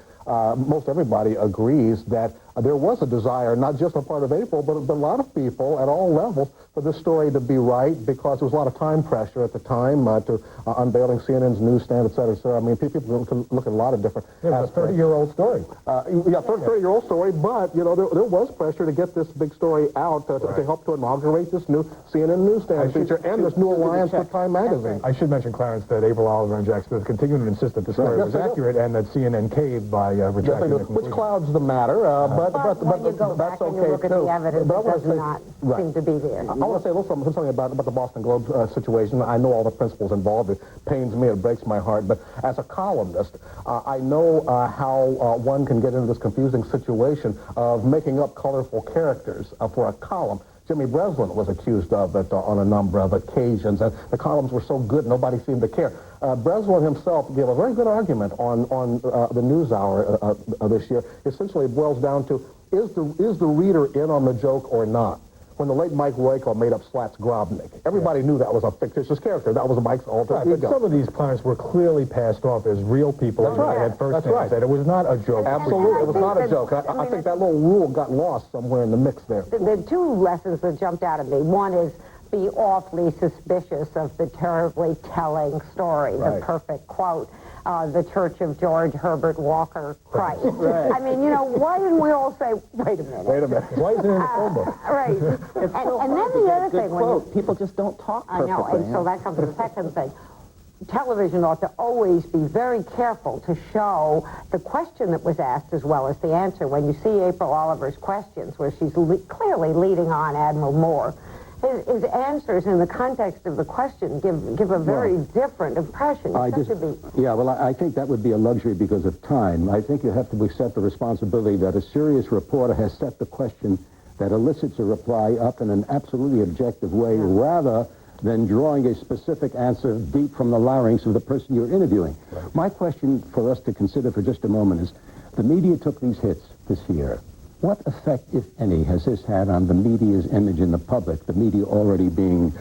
most everybody agrees that there was a desire, not just on the part of April, but a lot of people at all levels for this story to be right because there was a lot of time pressure at the time to unveiling CNN's newsstand, et cetera, et cetera. I mean, people can look at a lot of different aspects. It's a 30-year-old story. Yeah, 30-year-old story, but, you know, there was pressure to get this big story out to help to inaugurate this new CNN newsstand feature and this new alliance with Time Magazine. I should mention, Clarence, that April Oliver and Jack Smith continue to insist that the story was accurate and that CNN caved by retracting the conclusion. Which clouds the matter, but when you go back that's okay, and you look at the evidence, it does not seem to be there. I want to say a little something about the Boston Globe situation. I know all the principles involved. It pains me, it breaks my heart. But as a columnist, I know how one can get into this confusing situation of making up colorful characters for a column. Jimmy Breslin was accused of it on a number of occasions, and the columns were so good nobody seemed to care. Breslin himself gave a very good argument on the NewsHour this year. Essentially, it boils down to, is the reader in on the joke or not? When the late Mike Royko made up Slats Grobnik, everybody knew that was a fictitious character. That was Mike's alter ego. But some of these clients were clearly passed off as real people. That's right. Had first That's right. That it was not a joke. Absolutely, it was not a joke. I think that little rule got lost somewhere in the mix there. The two lessons that jumped out at me, one is be awfully suspicious of the terribly telling story, the perfect quote. The Church of George Herbert Walker Christ. Right. I mean, you know, why didn't we all say, wait a minute? Wait a minute. Why is it in the phone book? Right. And then the other thing, when people just don't talk perfectly. I know, and so that comes to the second thing. Television ought to always be very careful to show the question that was asked as well as the answer. When you see April Oliver's questions, where she's clearly leading on Admiral Moore, his answers in the context of the question give a very different impression. I think that would be a luxury because of time. I think you have to accept the responsibility that a serious reporter has set the question that elicits a reply up in an absolutely objective way rather than drawing a specific answer deep from the larynx of the person you're interviewing. Right. My question for us to consider for just a moment is, the media took these hits this year. What effect, if any, has this had on the media's image in the public, the media already being,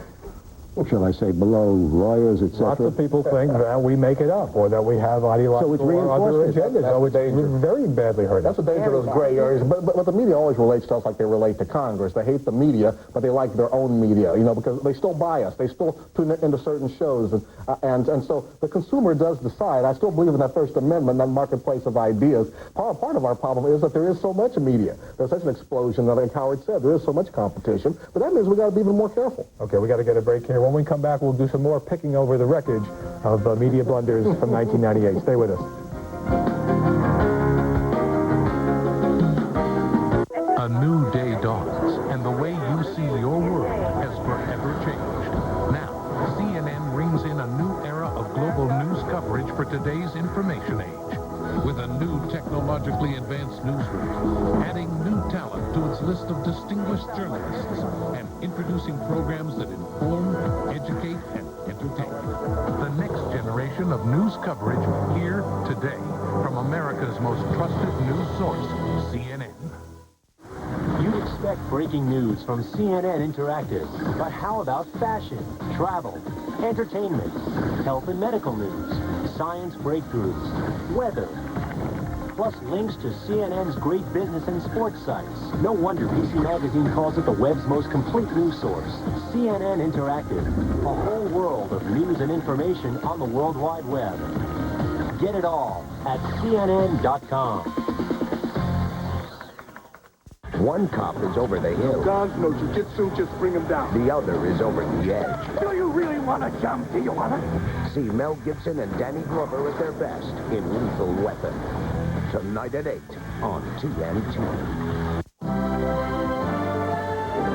shall I say, below lawyers, etc.? Lots of people think that we make it up or that we have ideological or other agendas. So it's very badly hurt. That's the danger of those gray areas. But the media always relates to us like they relate to Congress. They hate the media, but they like their own media, you know, because they still buy us. They still tune into certain shows. And so the consumer does decide. I still believe in that First Amendment, that marketplace of ideas. Part of our problem is that there is so much media. There's such an explosion that, like Howard said, there is so much competition. But that means we got to be even more careful. Okay, we got to get a break here. When we come back, we'll do some more picking over the wreckage of media blunders from 1998. Stay with us. A new day dawns, and the way you see your world has forever changed. Now, CNN brings in a new era of global news coverage for today's information age. With a new technologically advanced newsroom, adding new talent to its list of distinguished journalists, and introducing programs that inform, educate, and entertain. The next generation of news coverage here today from America's most trusted news source, CNN. You'd expect breaking news from CNN Interactive, but how about fashion, travel, entertainment, health and medical news, science breakthroughs, weather, plus links to CNN's great business and sports sites. No wonder PC Magazine calls it the web's most complete news source. CNN Interactive, a whole world of news and information on the World Wide Web. Get it all at CNN.com. One cop is over the hill. Guns, no jiu-jitsu, just bring him down. The other is over the edge. Do you really want to jump? Do you want to? See Mel Gibson and Danny Glover at their best in Lethal Weapon. Tonight at 8 on TNT.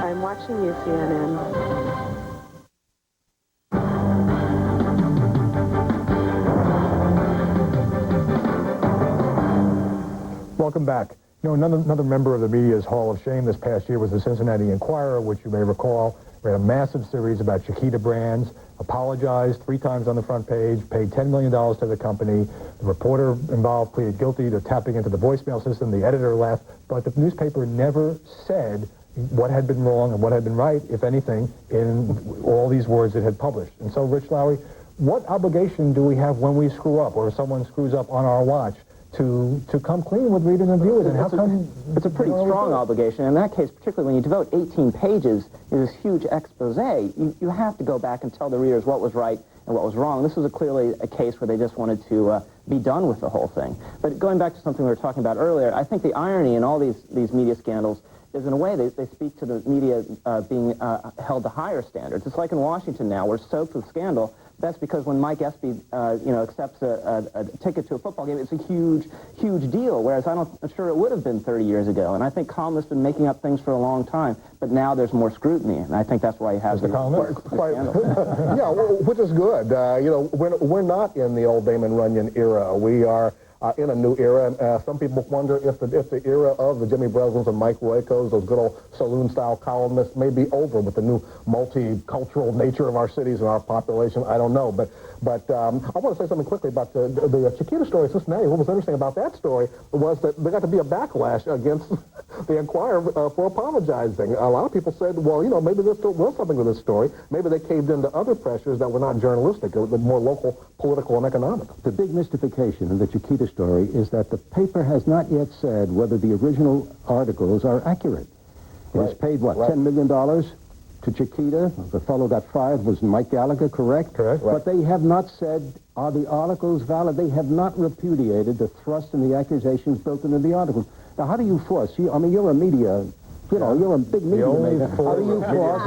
I'm watching you, CNN. Welcome back. You know, another member of the media's Hall of Shame this past year was the Cincinnati Enquirer, which you may recall ran a massive series about Chiquita Brands, apologized 3 times on the front page, paid $10 million to the company. The reporter involved pleaded guilty to tapping into the voicemail system. The editor left, but the newspaper never said what had been wrong and what had been right, if anything, in all these words it had published. And so, Rich Lowry, what obligation do we have when we screw up, or if someone screws up on our watch, to come clean with readers and viewers? And how come... It's a pretty strong obligation. In that case, particularly when you devote 18 pages in this huge expose, you have to go back and tell the readers what was right and what was wrong. This was clearly a case where they just wanted to be done with the whole thing. But going back to something we were talking about earlier, I think the irony in all these media scandals is, in a way, they speak to the media being held to higher standards. It's like in Washington now, we're soaked with scandal. That's because when Mike Espy, accepts a ticket to a football game, it's a huge, huge deal, whereas I'm sure it would have been 30 years ago. And I think columnists have been making up things for a long time, but now there's more scrutiny, and I think that's why you have the scandal. Yeah, which is good. We're not in the old Damon Runyon era. We are in a new era. Some people wonder if the era of the Jimmy Breslin's and Mike Roykos, those good old saloon-style columnists, may be over with the new multicultural nature of our cities and our population. I don't know, but I want to say something quickly about the Chiquita story in Cincinnati. What was interesting about that story was that there got to be a backlash against the Enquirer for apologizing. A lot of people said, well, maybe there still was something to this story. Maybe they caved into other pressures that were not journalistic, but more local, political, and economic. The big mystification in the Chiquita story is that the paper has not yet said whether the original articles are accurate. It has paid, what, $10 million to Chiquita? The fellow got fired. Was Mike Gallagher correct? Correct. But they have not said, are the articles valid? They have not repudiated the thrust and the accusations built into the articles. Now, how do you force? You're a media... you're a big media maker. How do you force?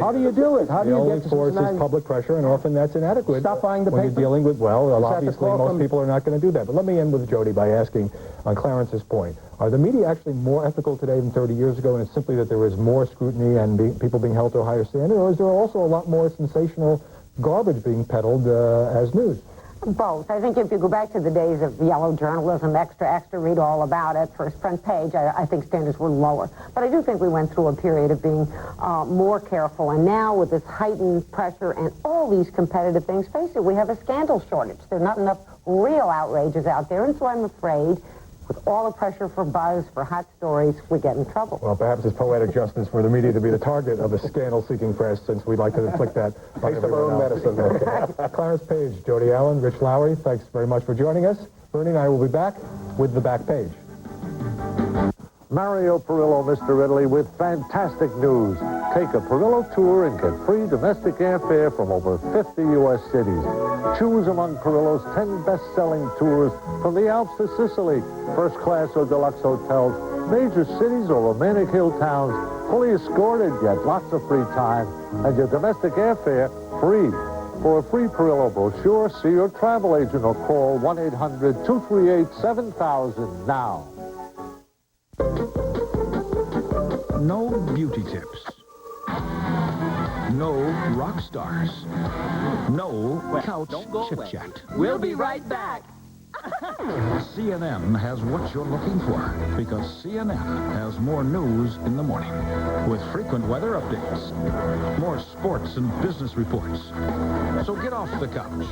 How do you do it? How do you get to force is public pressure, and often that's inadequate. Stop buying the when paper. You're dealing with, obviously most people are not going to do that. But let me end with Jody by asking, on Clarence's point, are the media actually more ethical today than 30 years ago, and it's simply that there is more scrutiny and people being held to a higher standard, or is there also a lot more sensational garbage being peddled as news? Both. I think if you go back to the days of yellow journalism, extra, read all about it, first front page, I think standards were lower. But I do think we went through a period of being more careful. And now with this heightened pressure and all these competitive things, face it, we have a scandal shortage. There are not enough real outrages out there. And so I'm afraid, with all the pressure for buzz, for hot stories, we get in trouble. Well, perhaps it's poetic justice for the media to be the target of a scandal-seeking press, since we'd like to inflict that on everyone else. Clarence Page, Jody Allen, Rich Lowry, thanks very much for joining us. Bernie and I will be back with The Back Page. Mario Perillo, Mr. Italy, with fantastic news. Take a Perillo tour and get free domestic airfare from over 50 U.S. cities. Choose among Perillo's 10 best-selling tours from the Alps to Sicily, first-class or deluxe hotels, major cities or romantic hill towns, fully escorted, yet lots of free time, and your domestic airfare free. For a free Perillo brochure, see your travel agent or call 1-800-238-7000 now. No beauty tips. No rock stars. No couch chit-chat. We'll be right back. CNN has what you're looking for, because CNN has more news in the morning, with frequent weather updates, more sports and business reports. So get off the couch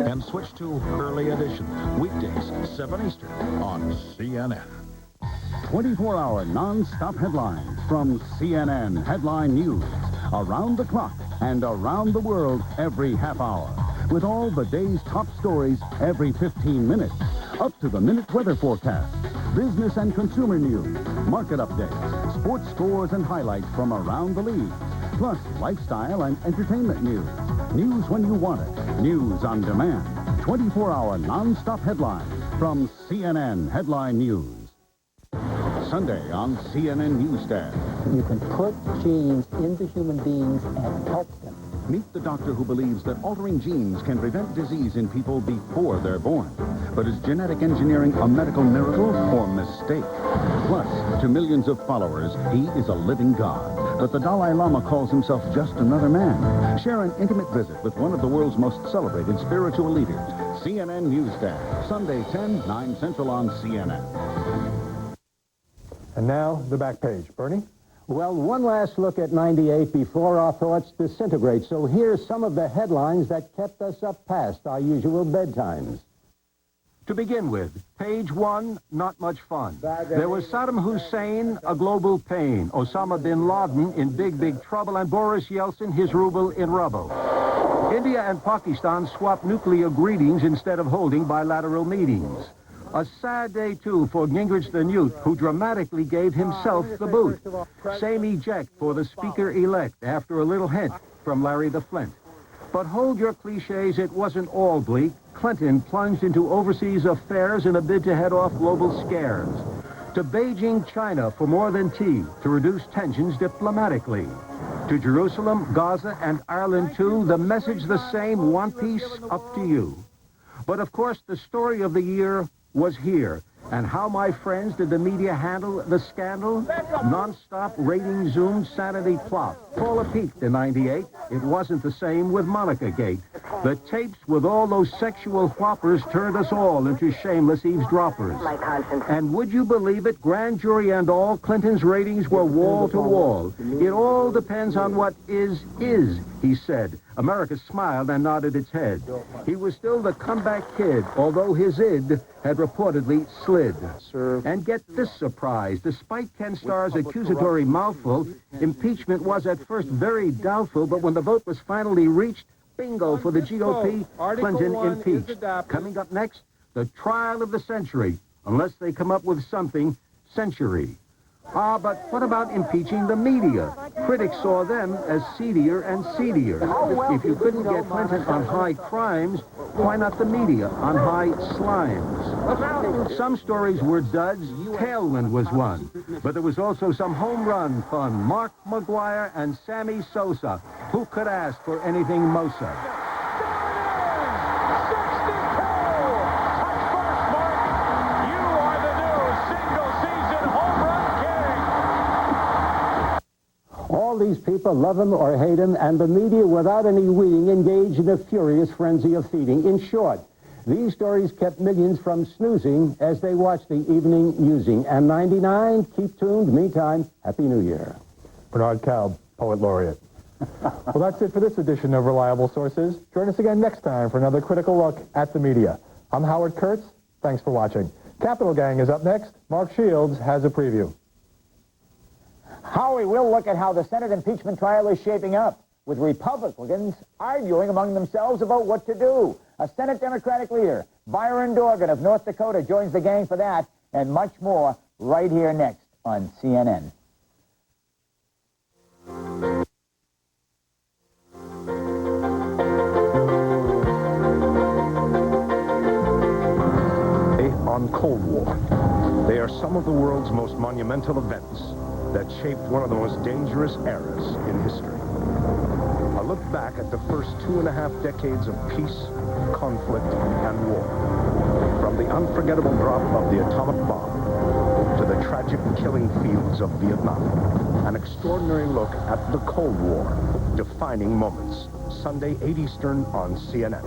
and switch to Early Edition, weekdays, 7 Eastern, on CNN. 24-hour non-stop headlines from CNN Headline News. Around the clock and around the world every half hour. With all the day's top stories every 15 minutes. Up-to-the-minute weather forecast. Business and consumer news. Market updates. Sports scores and highlights from around the league. Plus lifestyle and entertainment news. News when you want it. News on demand. 24-hour non-stop headlines from CNN Headline News. Sunday on CNN Newsstand. You can put genes into human beings and help them. Meet the doctor who believes that altering genes can prevent disease in people before they're born. But is genetic engineering a medical miracle or mistake? Plus, to millions of followers, he is a living god. But the Dalai Lama calls himself just another man. Share an intimate visit with one of the world's most celebrated spiritual leaders. CNN Newsstand. Sunday, 10, 9 Central on CNN. And now, The Back Page. Bernie? Well, one last look at 98 before our thoughts disintegrate. So here's some of the headlines that kept us up past our usual bedtimes. To begin with, page one, not much fun. There was Saddam Hussein, a global pain, Osama bin Laden in big, big trouble, and Boris Yeltsin, his ruble in rubble. India and Pakistan swapped nuclear greetings instead of holding bilateral meetings. A sad day, too, for Gingrich the Newt, who dramatically gave himself the boot. Same eject for the speaker-elect after a little hint from Larry the Flint. But hold your cliches, it wasn't all bleak. Clinton plunged into overseas affairs in a bid to head off global scares. To Beijing, China for more than tea, to reduce tensions diplomatically. To Jerusalem, Gaza, and Ireland, too, the message the same, one piece, up to you. But of course, the story of the year was here. And how, my friends, did the media handle the scandal? Non-stop rating zoom sanity plot. Paula peaked in 98. It wasn't the same with Monica Gate. The tapes with all those sexual whoppers turned us all into shameless eavesdroppers. And would you believe it, grand jury and all, Clinton's ratings were wall to wall. It all depends on what is, he said. America smiled and nodded its head. He was still the comeback kid, although his id had reportedly slid. And get this surprise. Despite Ken Starr's accusatory mouthful, impeachment was at first very doubtful, but when the vote was finally reached, bingo for the GOP, Clinton impeached. Coming up next, the trial of the century, unless they come up with something century. But what about impeaching the media? Critics saw them as seedier and seedier. If you couldn't get Clinton on high crimes, why not the media on high slimes? Some stories were duds. Tailwind was one. But there was also some home run fun. Mark McGuire and Sammy Sosa. Who could ask for anything Mosa? All these people love him or hate him, and the media, without any weeding, engage in a furious frenzy of feeding. In short, these stories kept millions from snoozing as they watched the evening newsing. And 99, keep tuned. Meantime, Happy New Year. Bernard Kalb, Poet Laureate. Well, that's it for this edition of Reliable Sources. Join us again next time for another critical look at the media. I'm Howard Kurtz. Thanks for watching. Capital Gang is up next. Mark Shields has a preview. Howie, we'll look at how the Senate impeachment trial is shaping up, with Republicans arguing among themselves about what to do. A Senate Democratic leader, Byron Dorgan of North Dakota, joins the gang for that and much more right here next on CNN. On Cold War. They are some of the world's most monumental events that shaped one of the most dangerous eras in history. A look back at the first 2.5 decades of peace, conflict, and war. From the unforgettable drop of the atomic bomb to the tragic killing fields of Vietnam. An extraordinary look at the Cold War, defining moments. Sunday, 8 Eastern on CNN.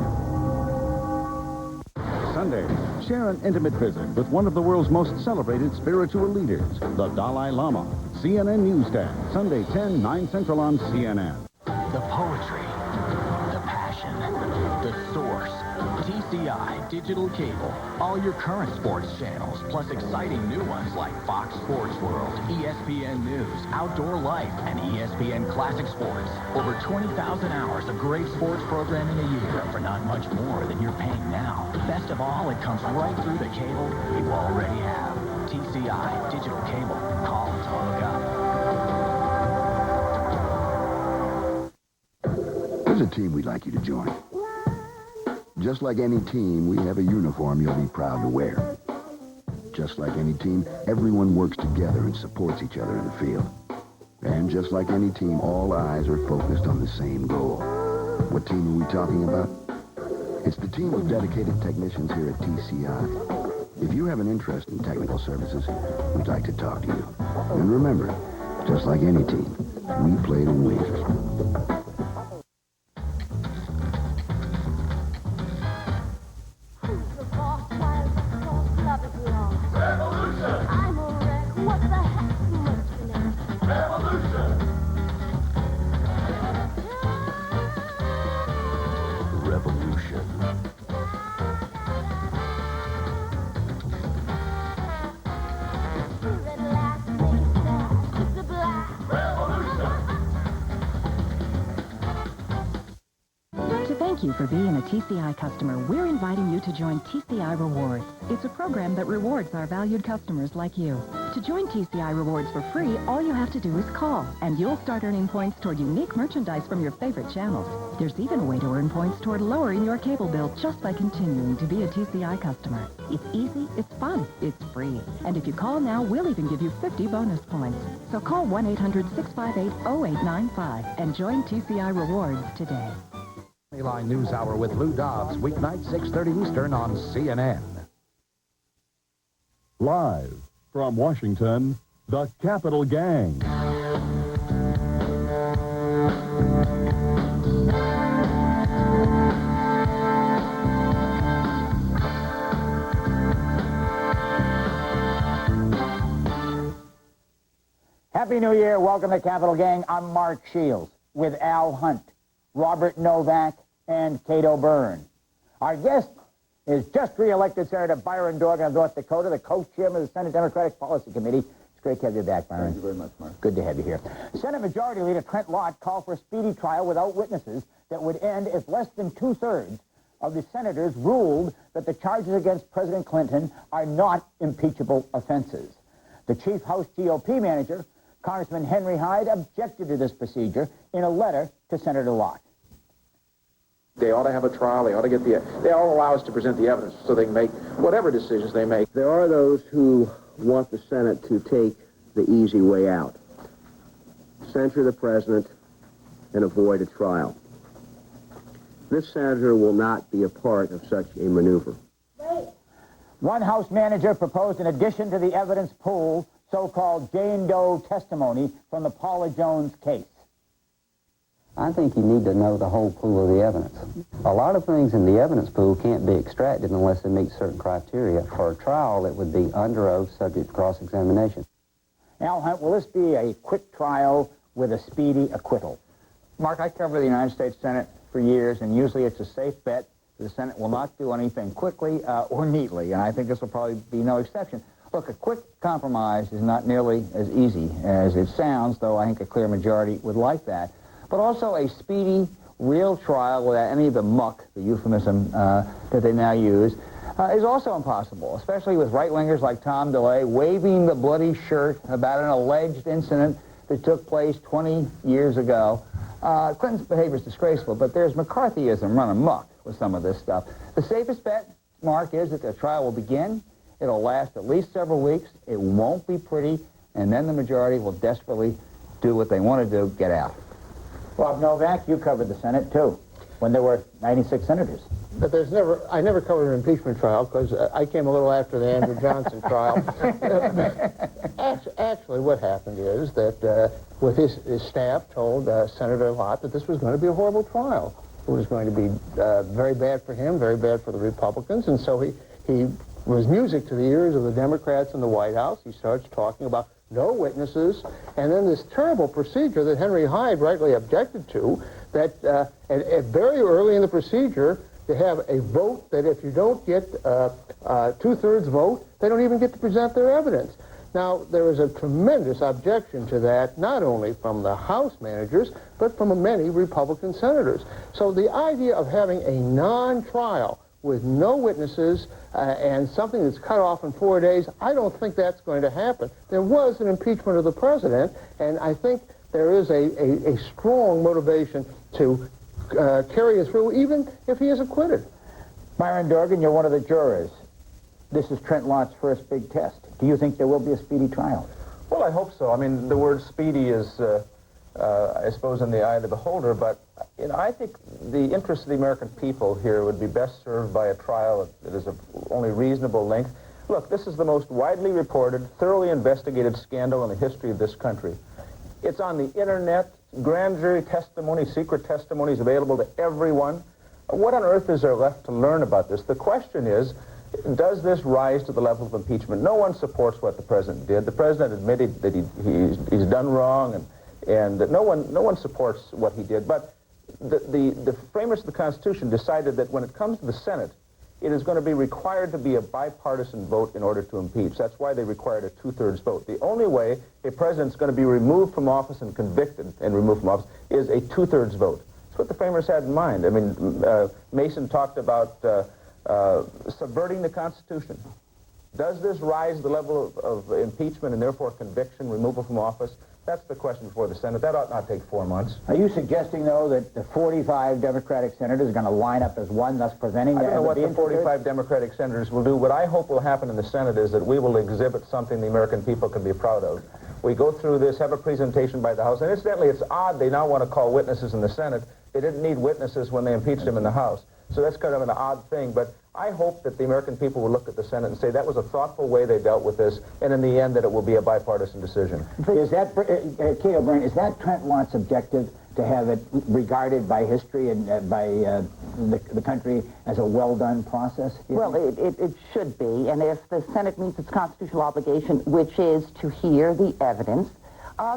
Sunday, share an intimate visit with one of the world's most celebrated spiritual leaders, the Dalai Lama. CNN Newsstand, Sunday 10, 9 Central on CNN. The poetry, the passion, the source. TCI Digital Cable. All your current sports channels, plus exciting new ones like Fox Sports World, ESPN News, Outdoor Life, and ESPN Classic Sports. Over 20,000 hours of great sports programming a year for not much more than you're paying now. Best of all, it comes right through the cable you already have. TCI Digital Cable. Call to hook up. There's a team we'd like you to join. Just like any team, we have a uniform you'll be proud to wear. Just like any team, everyone works together and supports each other in the field. And just like any team, all eyes are focused on the same goal. What team are we talking about? It's the team of dedicated technicians here at TCI. If you have an interest in technical services, we'd like to talk to you. And remember, just like any team, we play to win. Revolution! I'm a wreck. What the heck? To thank you for being a TCI customer, we're inviting you to join TCI Rewards. It's a program that rewards our valued customers like you. To join TCI Rewards for free, all you have to do is call, and you'll start earning points toward unique merchandise from your favorite channels. There's even a way to earn points toward lowering your cable bill just by continuing to be a TCI customer. It's easy, it's fun, it's free. And if you call now, we'll even give you 50 bonus points. So call 1-800-658-0895 and join TCI Rewards today. Line News Hour with Lou Dobbs, weeknight 6:30 Eastern on CNN. Live from Washington, the Capitol Gang. Happy New Year. Welcome to Capitol Gang. I'm Mark Shields with Al Hunt, Robert Novak, and Cato Byrne. Our guest is just re-elected Senator Byron Dorgan of North Dakota, the co-chairman of the Senate Democratic Policy Committee. It's great to have you back, Byron. Thank you very much, Mark. Good to have you here. Senate Majority Leader Trent Lott called for a speedy trial without witnesses that would end if less than two-thirds of the senators ruled that the charges against President Clinton are not impeachable offenses. The chief House GOP manager, Congressman Henry Hyde, objected to this procedure in a letter to Senator Lott. They ought to have a trial. They ought to get they ought to allow us to present the evidence so they can make whatever decisions they make. There are those who want the Senate to take the easy way out. Censure the president and avoid a trial. This senator will not be a part of such a maneuver. One House manager proposed an addition to the evidence pool, so-called Jane Doe testimony from the Paula Jones case. I think you need to know the whole pool of the evidence. A lot of things in the evidence pool can't be extracted unless they meet certain criteria. For a trial, it would be under oath, subject to cross-examination. Al Hunt, will this be a quick trial with a speedy acquittal? Mark, I cover the United States Senate for years, and usually it's a safe bet the Senate will not do anything quickly or neatly, and I think this will probably be no exception. Look, a quick compromise is not nearly as easy as it sounds, though I think a clear majority would like that. But also a speedy, real trial without any of the muck, the euphemism that they now use, is also impossible, especially with right-wingers like Tom DeLay waving the bloody shirt about an alleged incident that took place 20 years ago. Clinton's behavior is disgraceful, but there's McCarthyism run amok with some of this stuff. The safest bet, Mark, is that the trial will begin. It'll last at least several weeks. It won't be pretty, and then the majority will desperately do what they want to do, get out. Bob Novak, you covered the Senate, too, when there were 96 senators. But I never covered an impeachment trial because I came a little after the Andrew Johnson trial. Actually, what happened is that with his staff told Senator Lott that this was going to be a horrible trial. It was going to be very bad for him, very bad for the Republicans, and so he was music to the ears of the Democrats in the White House. He starts talking about no witnesses, and then this terrible procedure that Henry Hyde rightly objected to, that very early in the procedure, to have a vote that if you don't get two-thirds vote, they don't even get to present their evidence. Now, there was a tremendous objection to that, not only from the House managers, but from many Republican senators. So the idea of having a non-trial with no witnesses and something that's cut off in 4 days, I don't think that's going to happen. There was an impeachment of the president, and I think there is a strong motivation to carry it through, even if he is acquitted. Byron Dorgan, you're one of the jurors. This is Trent Lott's first big test. Do you think there will be a speedy trial? Well, I hope so. I mean, the word speedy is, I suppose, in the eye of the beholder, but you know, I think the interest of the American people here would be best served by a trial that is of only reasonable length. Look, this is the most widely reported, thoroughly investigated scandal in the history of this country. It's on the internet, grand jury testimony, secret testimonies available to everyone. What on earth is there left to learn about this? The question is, does this rise to the level of impeachment? No one supports what the president did. The president admitted that he's done wrong, and no one supports what he did. But the framers of the Constitution decided that when it comes to the Senate, it is going to be required to be a bipartisan vote in order to impeach. That's why they required a 2/3 vote. The only way a president's going to be removed from office and convicted and removed from office is a 2/3 vote. That's what the framers had in mind. I mean, Mason talked about subverting the Constitution. Does this rise the level of impeachment and therefore conviction, removal from office? That's the question before the Senate. That ought not take 4 months. Are you suggesting, though, that the 45 Democratic senators are going to line up as one, thus preventing I that? don't know what the 45 Democratic senators will do. What I hope will happen in the Senate is that we will exhibit something the American people can be proud of. We go through this, have a presentation by the House, and incidentally, it's odd they now want to call witnesses in the Senate. They didn't need witnesses when they impeached him in the House. So that's kind of an odd thing, but I hope that the American people will look at the Senate and say that was a thoughtful way they dealt with this, and in the end that it will be a bipartisan decision. Is that, Cato Byrne, is that Trent Lott's objective, to have it regarded by history and by the country as a well-done process? Well, it should be, and if the Senate meets its constitutional obligation, which is to hear the evidence,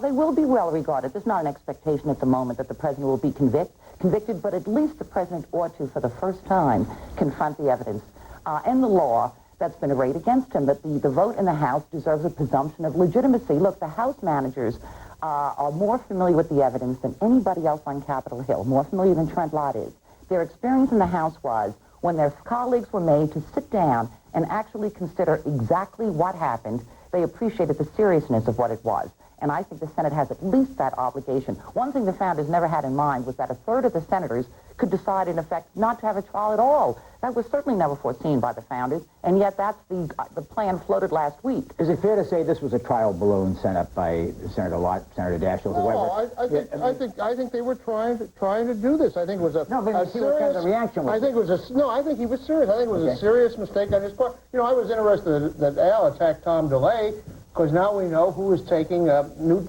they will be well regarded. There's not an expectation at the moment that the president will be convicted, but at least the president ought to, for the first time, confront the evidence and the law that's been arrayed against him, that the vote in the House deserves a presumption of legitimacy. Look, the House managers are more familiar with the evidence than anybody else on Capitol Hill, more familiar than Trent Lott is. Their experience in the House was when their colleagues were made to sit down and actually consider exactly what happened, they appreciated the seriousness of what it was. And I think the Senate has at least that obligation. One thing the founders never had in mind was that a third of the senators could decide, in effect, not to have a trial at all. That was certainly never foreseen by the founders, and yet that's the plan floated last week. Is it fair to say this was a trial balloon sent up by Senator Lott, Senator Daschle, whoever? No, I think they were trying to do this. I think it was a no, but see what kind of reaction was. I think it was no. I think he was serious. I think it was a serious mistake on his part. You know, I was interested that Al attacked Tom DeLay because now we know who is taking Newt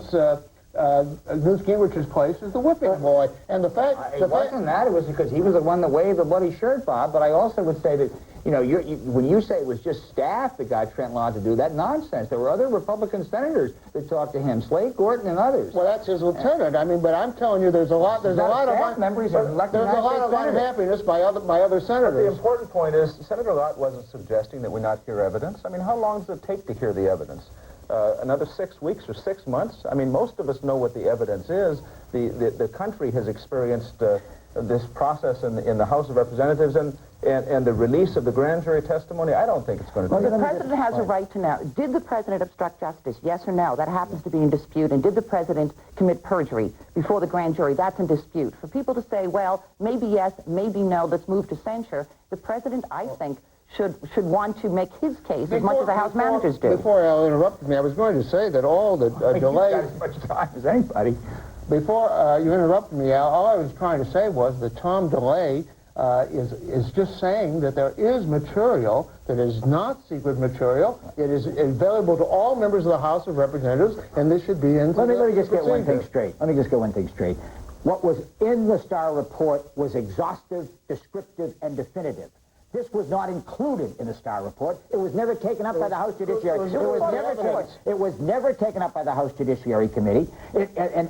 Gingrich's place as the whipping boy. And the fact... It wasn't that. It was because he was the one that waved the bloody shirt, Bob. But I also would say that, you know, when you say it was just staff that got Trent Lott to do that, nonsense. There were other Republican senators that talked to him, Slade Gorton and others. Well, that's his lieutenant. I mean, but I'm telling you, there's a lot of unhappiness by other senators. But the important point is, Senator Lott wasn't suggesting that we not hear evidence. I mean, how long does it take to hear the evidence? Another 6 weeks or 6 months? I mean, most of us know what the evidence is. The country has experienced this process in the House of Representatives and the release of the grand jury testimony. I don't think it's going to take... The president has a right to know. Did the president obstruct justice? Yes or no? That happens to be in dispute. And did the president commit perjury before the grand jury? That's in dispute. For people to say, well, maybe yes, maybe no, let's move to censure, the president, I think, should want to make his case as much as the House managers do. Before Al interrupted me, I was going to say that all the delay... He's got as much time as anybody. Before you interrupted me, Al, all I was trying to say was that Tom DeLay is just saying that there is material that is not secret material. It is available to all members of the House of Representatives, and this should be in... Let me just get one thing straight. What was in the Starr report was exhaustive, descriptive, and definitive. This was not included in the Starr report. It was never taken up by the House Judiciary. It was never taken up by the House Judiciary Committee,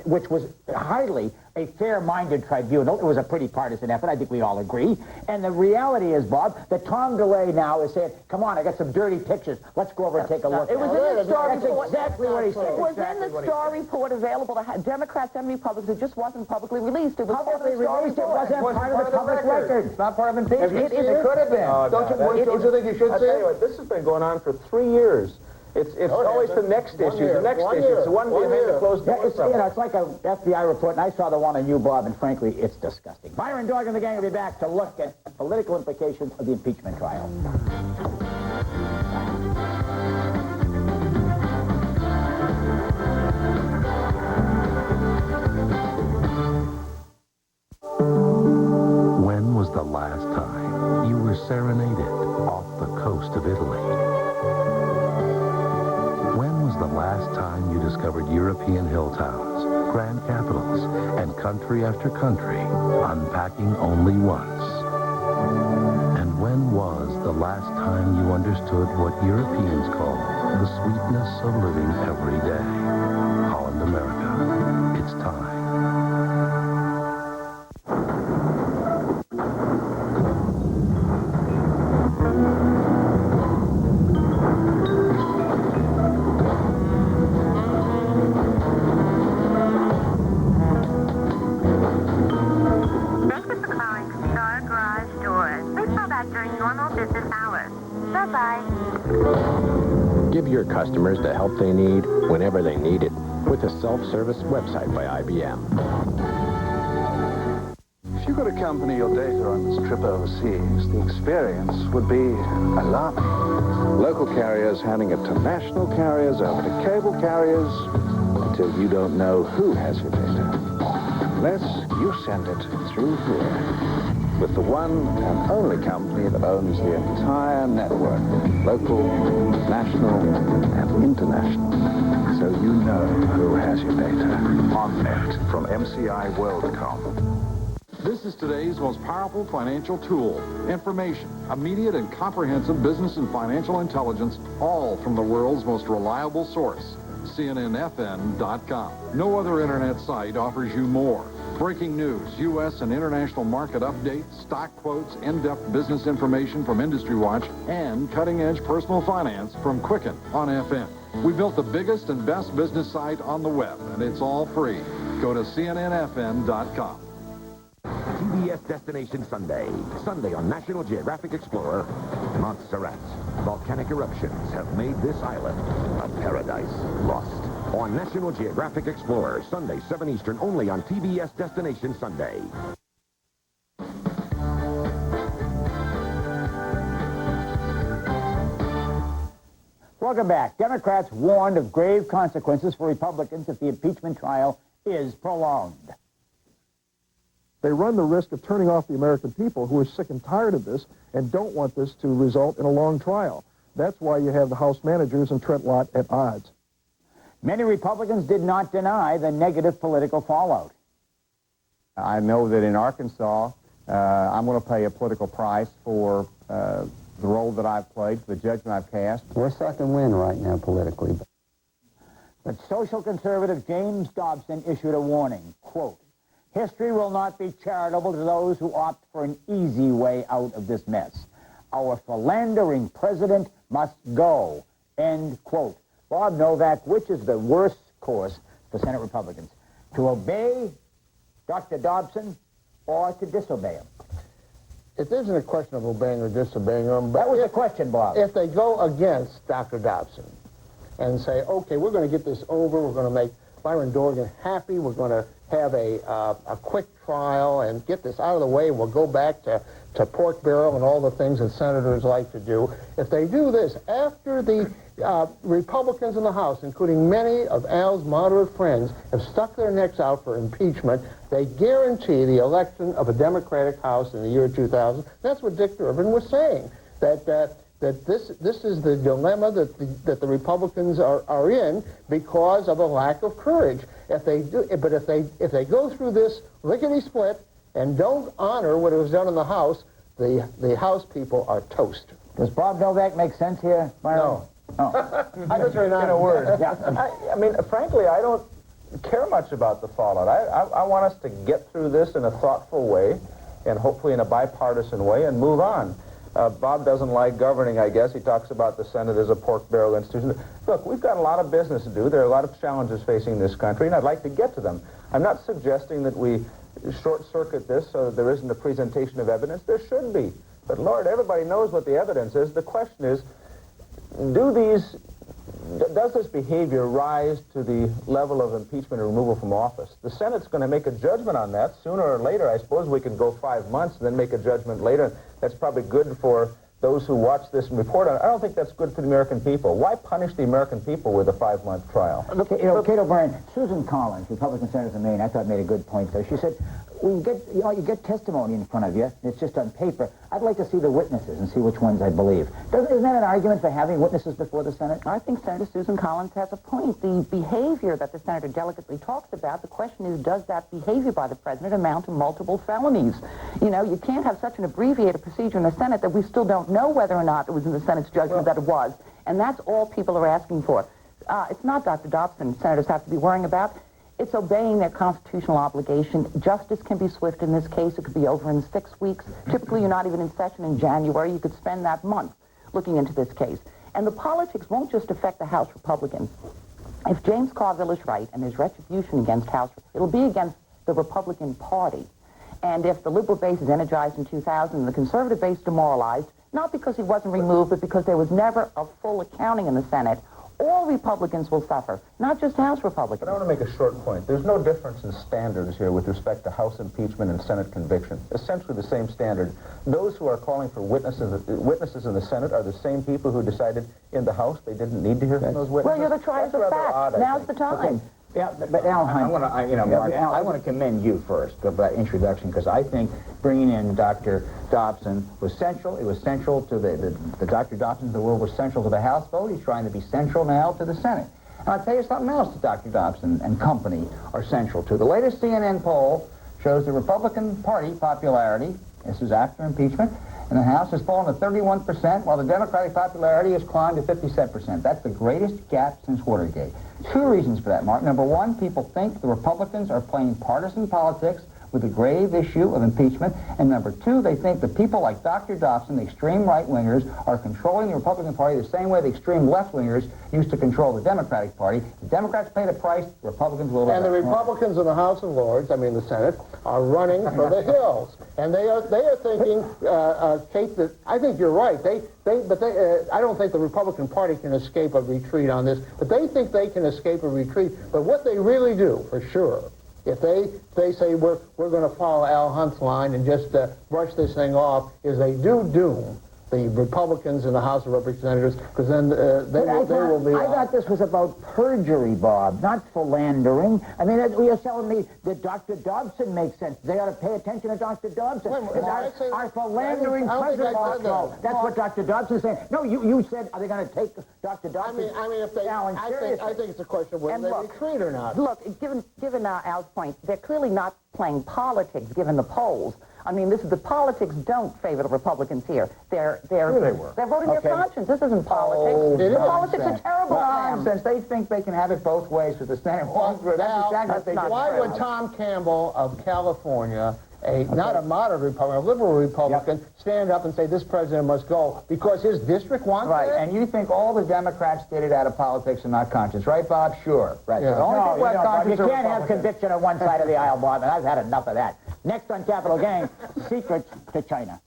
which was hardly a fair-minded tribunal. It was a pretty partisan effort. I think we all agree. And the reality is, Bob, that Tom DeLay now is saying, come on, I got some dirty pictures. Let's go over and take a look. It was in the Starr report. That's exactly what he said. It was in the Starr report available to Democrats and Republicans. It just wasn't publicly released. It was publicly released. It wasn't part of the public record. It's not part of impeachment. It could have been. Don't you think you should say it? This has been going on for 3 years. It's always the next issue, the next issue. It's the one behind the closed doors. It's like an FBI report, and I saw the one on you, Bob, and frankly, it's disgusting. Byron Dorgan and the gang will be back to look at political implications of the impeachment trial. When was the last time you were serenaded off the coast of Italy? When was the last time you discovered European hill towns, grand capitals, and country after country, unpacking only once? And when was the last time you understood what Europeans call the sweetness of living every day? Holland America, it's time. normal business hours. Bye-bye. Give your customers the help they need whenever they need it with a self-service website by IBM. If you could accompany your data on this trip overseas, the experience would be alarming. Local carriers handing it to national carriers, over to cable carriers, until you don't know who has your data. Unless you send it through here, with the one and only company that owns the entire network, local, national, and international. So you know who has your data. OnNet from MCI WorldCom. This is today's most powerful financial tool. Information, immediate and comprehensive business and financial intelligence, all from the world's most reliable source, CNNFN.com. No other internet site offers you more. Breaking news, U.S. and international market updates, stock quotes, in-depth business information from Industry Watch, and cutting-edge personal finance from Quicken on FM. We built the biggest and best business site on the web, and it's all free. Go to CNNFN.com. TBS Destination Sunday. Sunday on National Geographic Explorer. Montserrat. Volcanic eruptions have made this island a paradise lost. On National Geographic Explorer. Sunday, 7 Eastern, only on TBS Destination Sunday. Welcome back. Democrats warned of grave consequences for Republicans if the impeachment trial is prolonged. They run the risk of turning off the American people who are sick and tired of this and don't want this to result in a long trial. That's why you have the House managers and Trent Lott at odds. Many Republicans did not deny the negative political fallout. I know that in Arkansas, I'm going to pay a political price for the role that I've played, for the judgment I've cast. We're suck and win right now politically. But social conservative James Dobson issued a warning, quote, "History will not be charitable to those who opt for an easy way out of this mess. Our philandering president must go," end quote. Bob Novak, which is the worst course for Senate Republicans? To obey Dr. Dobson or to disobey him? It isn't a question of obeying or disobeying him. But that was the question, Bob. If they go against Dr. Dobson and say, okay, we're going to get this over, we're going to make Byron Dorgan happy, we're going to have a quick trial and get this out of the way, and we'll go back to pork barrel and all the things that senators like to do. If they do this after the Republicans in the House, including many of Al's moderate friends, have stuck their necks out for impeachment, they guarantee the election of a Democratic House in the year 2000. That's what Dick Durbin was saying, that this is the dilemma that the Republicans are in because of a lack of courage. If they go through this lickety-split and don't honor what was done in the House, the House people are toast. Does Bob Novak make sense here, Byron? No. Oh. I just in a word. Yeah. I mean, frankly, I don't care much about the fallout. I want us to get through this in a thoughtful way and hopefully in a bipartisan way and move on. Bob doesn't like governing, I guess. He talks about the Senate as a pork barrel institution. Look, we've got a lot of business to do. There are a lot of challenges facing this country, and I'd like to get to them. I'm not suggesting that we short-circuit this so that there isn't a presentation of evidence. There should be. But, Lord, everybody knows what the evidence is. The question is, does this behavior rise to the level of impeachment or removal from office? The Senate's going to make a judgment on that sooner or later. I suppose we can go 5 months and then make a judgment later. That's probably good for those who watch this and report on it. I don't think that's good for the American people. Why punish the American people with a 5-month trial? Look, Kate O'Brien, Susan Collins, Republican Senator from Maine, I thought made a good point there. She said, you get testimony in front of you, it's just on paper. I'd like to see the witnesses and see which ones I believe. Isn't that an argument for having witnesses before the Senate? I think Senator Susan Collins has a point. The behavior that the senator delicately talks about, the question is, does that behavior by the president amount to multiple felonies? You know, you can't have such an abbreviated procedure in the Senate that we still don't know whether or not it was in the Senate's judgment that it was. And that's all people are asking for. It's not Dr. Dobson senators have to be worrying about. It's obeying their constitutional obligation. Justice can be swift in this case. It could be over in 6 weeks. Typically, you're not even in session in January. You could spend that month looking into this case. And the politics won't just affect the House Republicans. If James Carville is right and there's retribution against House, it'll be against the Republican Party. And if the liberal base is energized in 2000 and the conservative base demoralized, not because he wasn't removed, but because there was never a full accounting in the Senate, all Republicans will suffer, not just House Republicans. But I want to make a short point. There's no difference in standards here with respect to House impeachment and Senate conviction. Essentially the same standard. Those who are calling for witnesses in the Senate are the same people who decided in the House they didn't need to hear from those witnesses. Well, you're the triers of fact. Now's the time. Okay. Yeah, but Al Hunt, Mark, I want to commend you first for that introduction, because I think bringing in Dr. Dobson was central. It was central to the Dr. Dobson of the world was central to the House vote. He's trying to be central now to the Senate. And I'll tell you something else that Dr. Dobson and company are central to. The latest CNN poll shows the Republican Party popularity, this is after impeachment, in the House has fallen to 31%, while the Democratic popularity has climbed to 57%. That's the greatest gap since Watergate. Two reasons for that, Mark. Number one, people think the Republicans are playing partisan politics with the grave issue of impeachment. And number two, they think that people like Dr. Dobson, the extreme right-wingers, are controlling the Republican Party the same way the extreme left-wingers used to control the Democratic Party. The Democrats pay the price, the Republicans will. And the Republicans in the House of Lords, I mean the Senate, are running for the hills. And they are thinking, Kate, that I think you're right. I don't think the Republican Party can escape a retreat on this, but they think they can escape a retreat. But what they really do, for sure, if they say we're going to follow Al Hunt's line and just brush this thing off, is they do doom the Republicans in the House of Representatives, because then they will be. I thought this was about perjury, Bob, not philandering. I mean, you're telling me that Dr. Dobson makes sense. They ought to pay attention to Dr. Dobson. Our philandering president. No, that's what Dr. Dobson's saying. No, you said, are they going to take Dr. Dobson? I mean, if they, I think it's a question of whether they retreat or not. Look, given Al's point, they're clearly not playing politics, given the polls. I mean, the politics don't favor the Republicans here. They're voting their conscience. This isn't politics. Politics are terrible nonsense. They think they can have it both ways with the Senate. Why would Tom Campbell of California, not a moderate Republican, a liberal Republican, stand up and say this president must go because his district wants it? Right, and you think all the Democrats did it out of politics and not conscience, right, Bob? Sure. Right. Yeah. You can't have conviction on one side of the aisle, Bob, and I've had enough of that. Next on Capital Gang, secrets to China.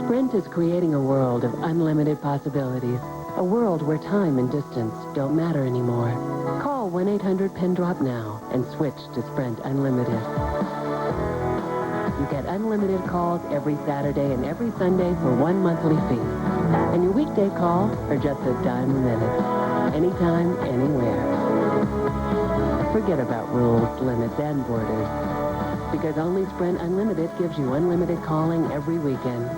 Sprint is creating a world of unlimited possibilities. A world where time and distance don't matter anymore. Call 1-800-PIN-DROP now and switch to Sprint Unlimited. You get unlimited calls every Saturday and every Sunday for one monthly fee. And your weekday calls are just $0.10 a minute. Anytime, anywhere. Forget about rules, limits, and borders. Because only Sprint Unlimited gives you unlimited calling every weekend,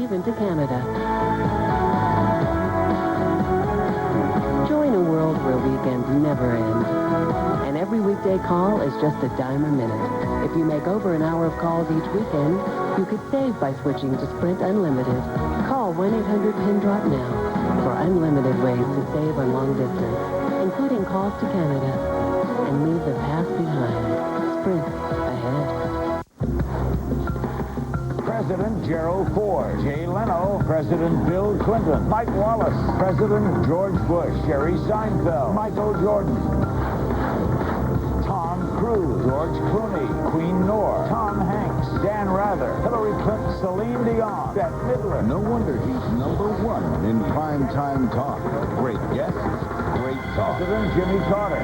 even to Canada. Join a world where weekends never end. And every weekday call is just $0.10 a minute. If you make over an hour of calls each weekend, you could save by switching to Sprint Unlimited. Call 1-800-PIN-DROP now for unlimited ways to save on long distance, including calls to Canada, and leave the past behind. Sprint ahead. President Gerald Ford, Jay Leno, President Bill Clinton, Mike Wallace, President George Bush, Jerry Seinfeld, Michael Jordan, Tom Cruise, George Clooney, Queen Noor, Tom Hanks, Dan Rather, Hillary Clinton, Celine Dion, Bette Midler. No wonder he's #1 in primetime talk. Great guests, great talk. President Jimmy Carter,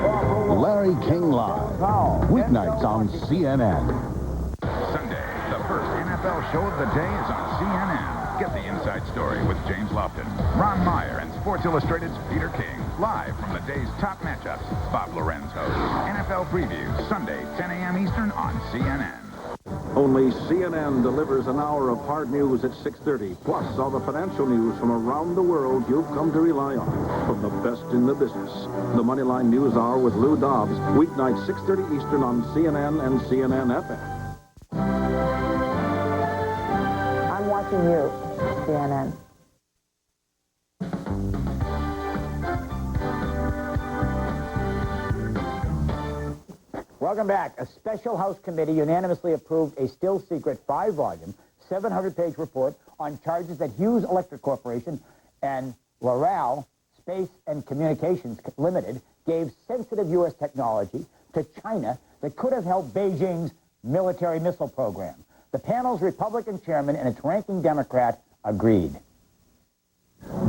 Larry King Live. Weeknights on CNN. Sunday, the first NFL show of the day is on CNN. Get the inside story with James Lofton, Ron Meyer, and Sports Illustrated's Peter King. Live from the day's top matchups, Bob Lorenz hosts NFL Preview, Sunday, 10 a.m. Eastern on CNN. Only CNN delivers an hour of hard news at 6:30, plus all the financial news from around the world you've come to rely on, from the best in the business. The Moneyline News Hour with Lou Dobbs, weeknight 6:30 Eastern on CNN and CNN FM. I'm watching you, CNN. Welcome back. A special House committee unanimously approved a still-secret 5-volume 700-page report on charges that Hughes Electric Corporation and L'Oreal Space and Communications Limited gave sensitive U.S. technology to China that could have helped Beijing's military missile program. The panel's Republican chairman and its ranking Democrat agreed.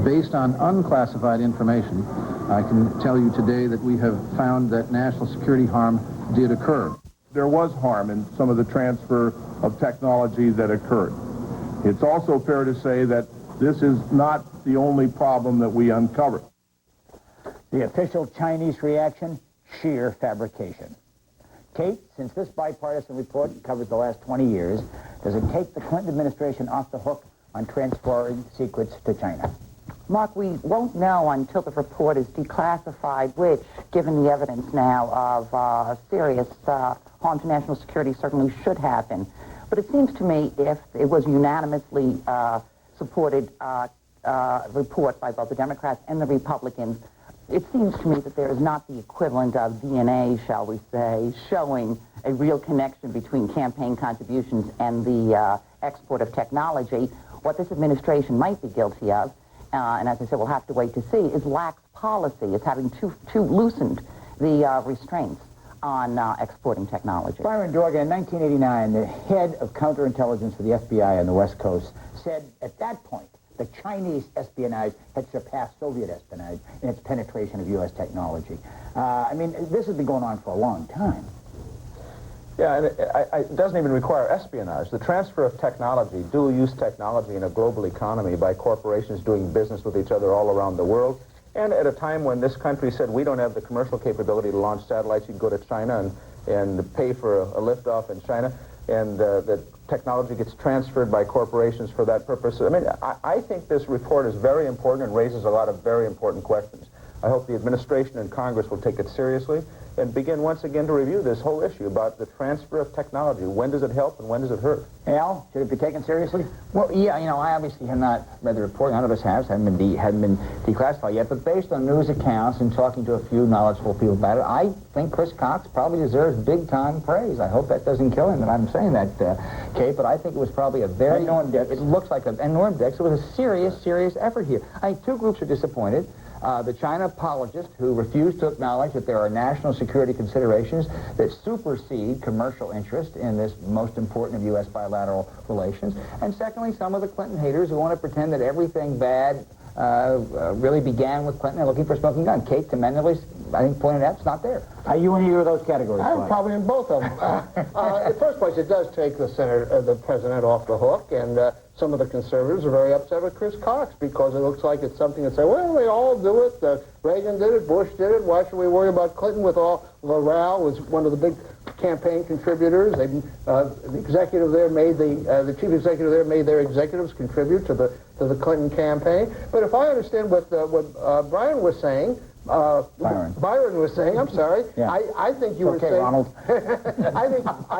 Based on unclassified information, I can tell you today that we have found that national security harm did occur. There was harm in some of the transfer of technology that occurred. It's also fair to say that this is not the only problem that we uncovered. The official Chinese reaction, sheer fabrication. Kate, since this bipartisan report covers the last 20 years, does it take the Clinton administration off the hook on transferring secrets to China? Mark, we won't know until the report is declassified, which, given the evidence now of serious harm to national security, certainly should happen. But it seems to me if it was unanimously supported report by both the Democrats and the Republicans, it seems to me that there is not the equivalent of DNA, shall we say, showing a real connection between campaign contributions and the export of technology. What this administration might be guilty of, and as I said, we'll have to wait to see, is lax policy. It's having too loosened the restraints on exporting technology. Byron Dorgan, in 1989, the head of counterintelligence for the FBI on the West Coast, said at that point the Chinese espionage had surpassed Soviet espionage in its penetration of U.S. technology. I mean, this has been going on for a long time. Yeah, and it doesn't even require espionage. The transfer of technology, dual-use technology in a global economy by corporations doing business with each other all around the world, and at a time when this country said we don't have the commercial capability to launch satellites, you can go to China and pay for a liftoff in China, and the technology gets transferred by corporations for that purpose. I mean, I think this report is very important and raises a lot of very important questions. I hope the administration and Congress will take it seriously and begin once again to review this whole issue about the transfer of technology. When does it help and when does it hurt? Al, should it be taken seriously? Well, yeah, you know, I obviously have not read the report. None of us have. Hadn't been declassified yet. But based on news accounts and talking to a few knowledgeable people about it, I think Chris Cox probably deserves big-time praise. I hope that doesn't kill him that I'm saying that, Kate, but I think it was probably a very... And Norm Dix. It looks like a... And Norm Dix. It was a serious effort here. I think two groups are disappointed. The China apologist who refused to acknowledge that there are national security considerations that supersede commercial interest in this most important of U.S. bilateral relations. And secondly, some of the Clinton haters who want to pretend that everything bad really began with Clinton and looking for a smoking gun. Kate commendably, I think, pointed out it's not there. Are you in either of those categories? I'm probably in both of them. In the first place, it does take the president off the hook, and some of the conservatives are very upset with Chris Cox because it looks like it's something that say, well, they all do it. Reagan did it, Bush did it. Why should we worry about Clinton with all? L'Oreal was one of the big campaign contributors. The executive there made the chief executive there made their executives contribute to the Clinton campaign. But if I understand what Brian was saying. Byron was saying, I'm sorry, yeah. I think you were saying, Ronald. I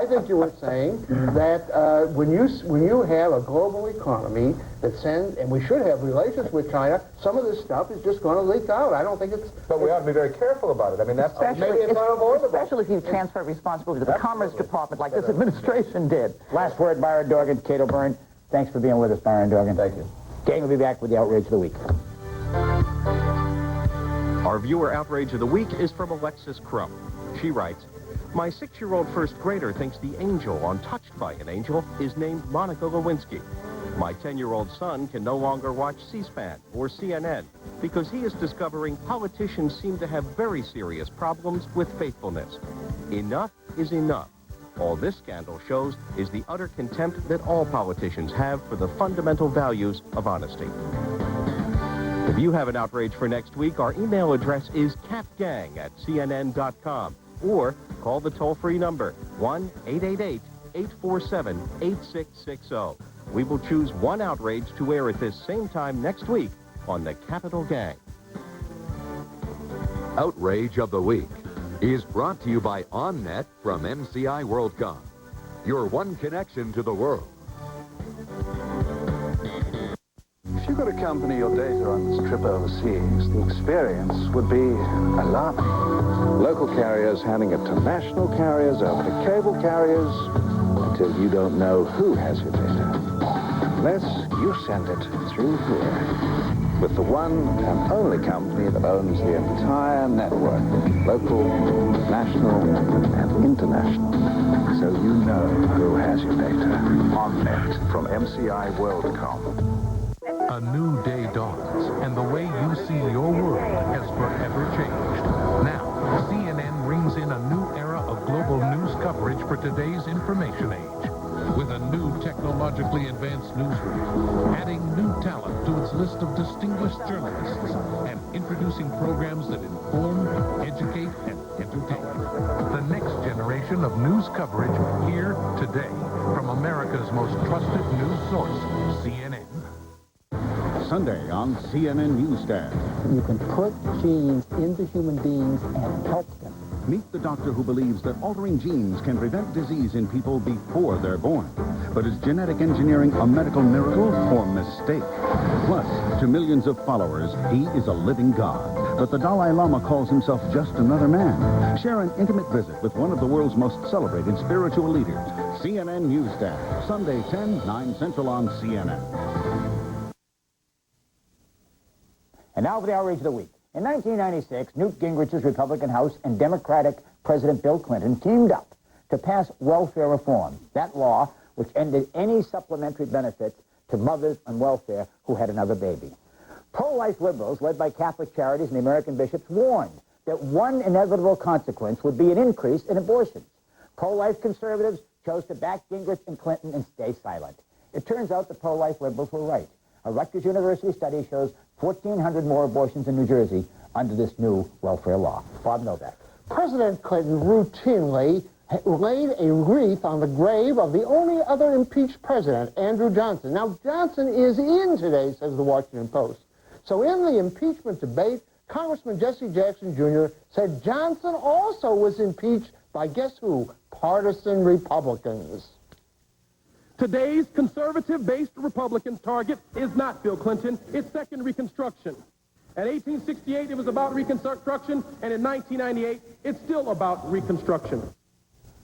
think you were saying that when you have a global economy that sends, and we should have relations with China, some of this stuff is just going to leak out. I don't think it's... But we ought to be very careful about it. I mean, that's maybe it's unavoidable. Especially if you transfer responsibility to the Commerce Department like this administration did. Last word, Byron Dorgan, Kate O'Byrne. Thanks for being with us, Byron Dorgan. Thank you. Gang will be back with the Outrage of the Week. Our viewer outrage of the week is from Alexis Crump. She writes, my 6-year-old first grader thinks the angel on Touched by an Angel is named Monica Lewinsky. My 10-year-old son can no longer watch C-SPAN or CNN because he is discovering politicians seem to have very serious problems with faithfulness. Enough is enough. All this scandal shows is the utter contempt that all politicians have for the fundamental values of honesty. If you have an outrage for next week, our email address is capgang@cnn.com or call the toll-free number 1-888-847-8660. We will choose one outrage to air at this same time next week on the Capitol Gang. Outrage of the Week is brought to you by OnNet from MCI WorldCom. Your one connection to the world. If you could accompany your data on this trip overseas, the experience would be alarming. Local carriers handing it to national carriers, over to cable carriers, until you don't know who has your data. unless you send it through here. With the one and only company that owns the entire network, local, national, and international. So you know who has your data. OnNet from MCI WorldCom. A new day dawns, and the way you see your world has forever changed. Now, CNN brings in a new era of global news coverage for today's information age. With a new technologically advanced newsroom, adding new talent to its list of distinguished journalists, and introducing programs that inform, educate, and entertain. The next generation of news coverage here today from America's most trusted news source, CNN. Sunday on CNN Newsstand. You can put genes into human beings and help them. Meet the doctor who believes that altering genes can prevent disease in people before they're born. But is genetic engineering a medical miracle or mistake? Plus, to millions of followers, he is a living God. But the Dalai Lama calls himself just another man. Share an intimate visit with one of the world's most celebrated spiritual leaders. CNN Newsstand. Sunday, 10, 9 Central on CNN. And now for the outrage of the week. In 1996, Newt Gingrich's Republican House and Democratic President Bill Clinton teamed up to pass welfare reform. That law, which ended any supplementary benefits to mothers on welfare who had another baby. Pro-life liberals, led by Catholic Charities and the American bishops, warned that one inevitable consequence would be an increase in abortions. Pro-life conservatives chose to back Gingrich and Clinton and stay silent. It turns out the pro-life liberals were right. A Rutgers University study shows 1,400 more abortions in New Jersey under this new welfare law. Bob Novak. President Clinton routinely laid a wreath on the grave of the only other impeached president, Andrew Johnson. Now, Johnson is in today, says the Washington Post. So in the impeachment debate, Congressman Jesse Jackson Jr. said Johnson also was impeached by, guess who? Partisan Republicans. Today's conservative-based Republican target is not Bill Clinton. It's second Reconstruction. In 1868, it was about Reconstruction, and in 1998, it's still about Reconstruction.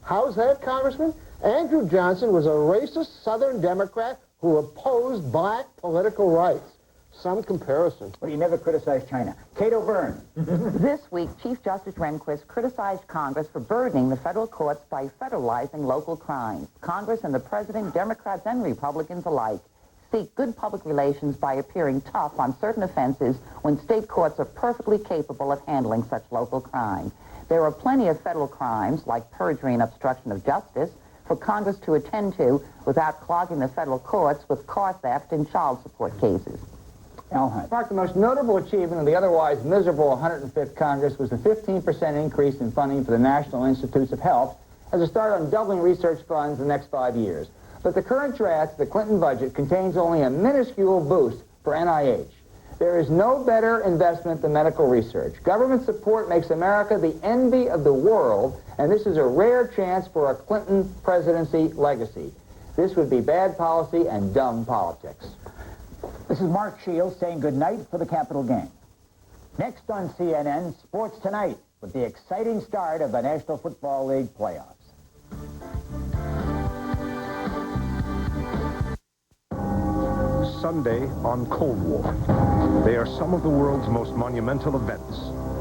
How's that, Congressman? Andrew Johnson was a racist Southern Democrat who opposed black political rights. Some comparison. Well, you never criticized China. Cato Byrne. This week, Chief Justice Rehnquist criticized Congress for burdening the federal courts by federalizing local crimes. Congress and the President, Democrats and Republicans alike, seek good public relations by appearing tough on certain offenses when state courts are perfectly capable of handling such local crime. There are plenty of federal crimes, like perjury and obstruction of justice, for Congress to attend to without clogging the federal courts with car theft and child support cases. Mark, the most notable achievement of the otherwise miserable 105th Congress was the 15% increase in funding for the National Institutes of Health as a start on doubling research funds in the next 5 years. But the current draft of the Clinton budget contains only a minuscule boost for NIH. There is no better investment than medical research. Government support makes America the envy of the world, and this is a rare chance for a Clinton presidency legacy. This would be bad policy and dumb politics. This is Mark Shields saying goodnight for the Capital game. Next on CNN, Sports Tonight, with the exciting start of the National Football League playoffs. Sunday on Cold War. They are some of the world's most monumental events.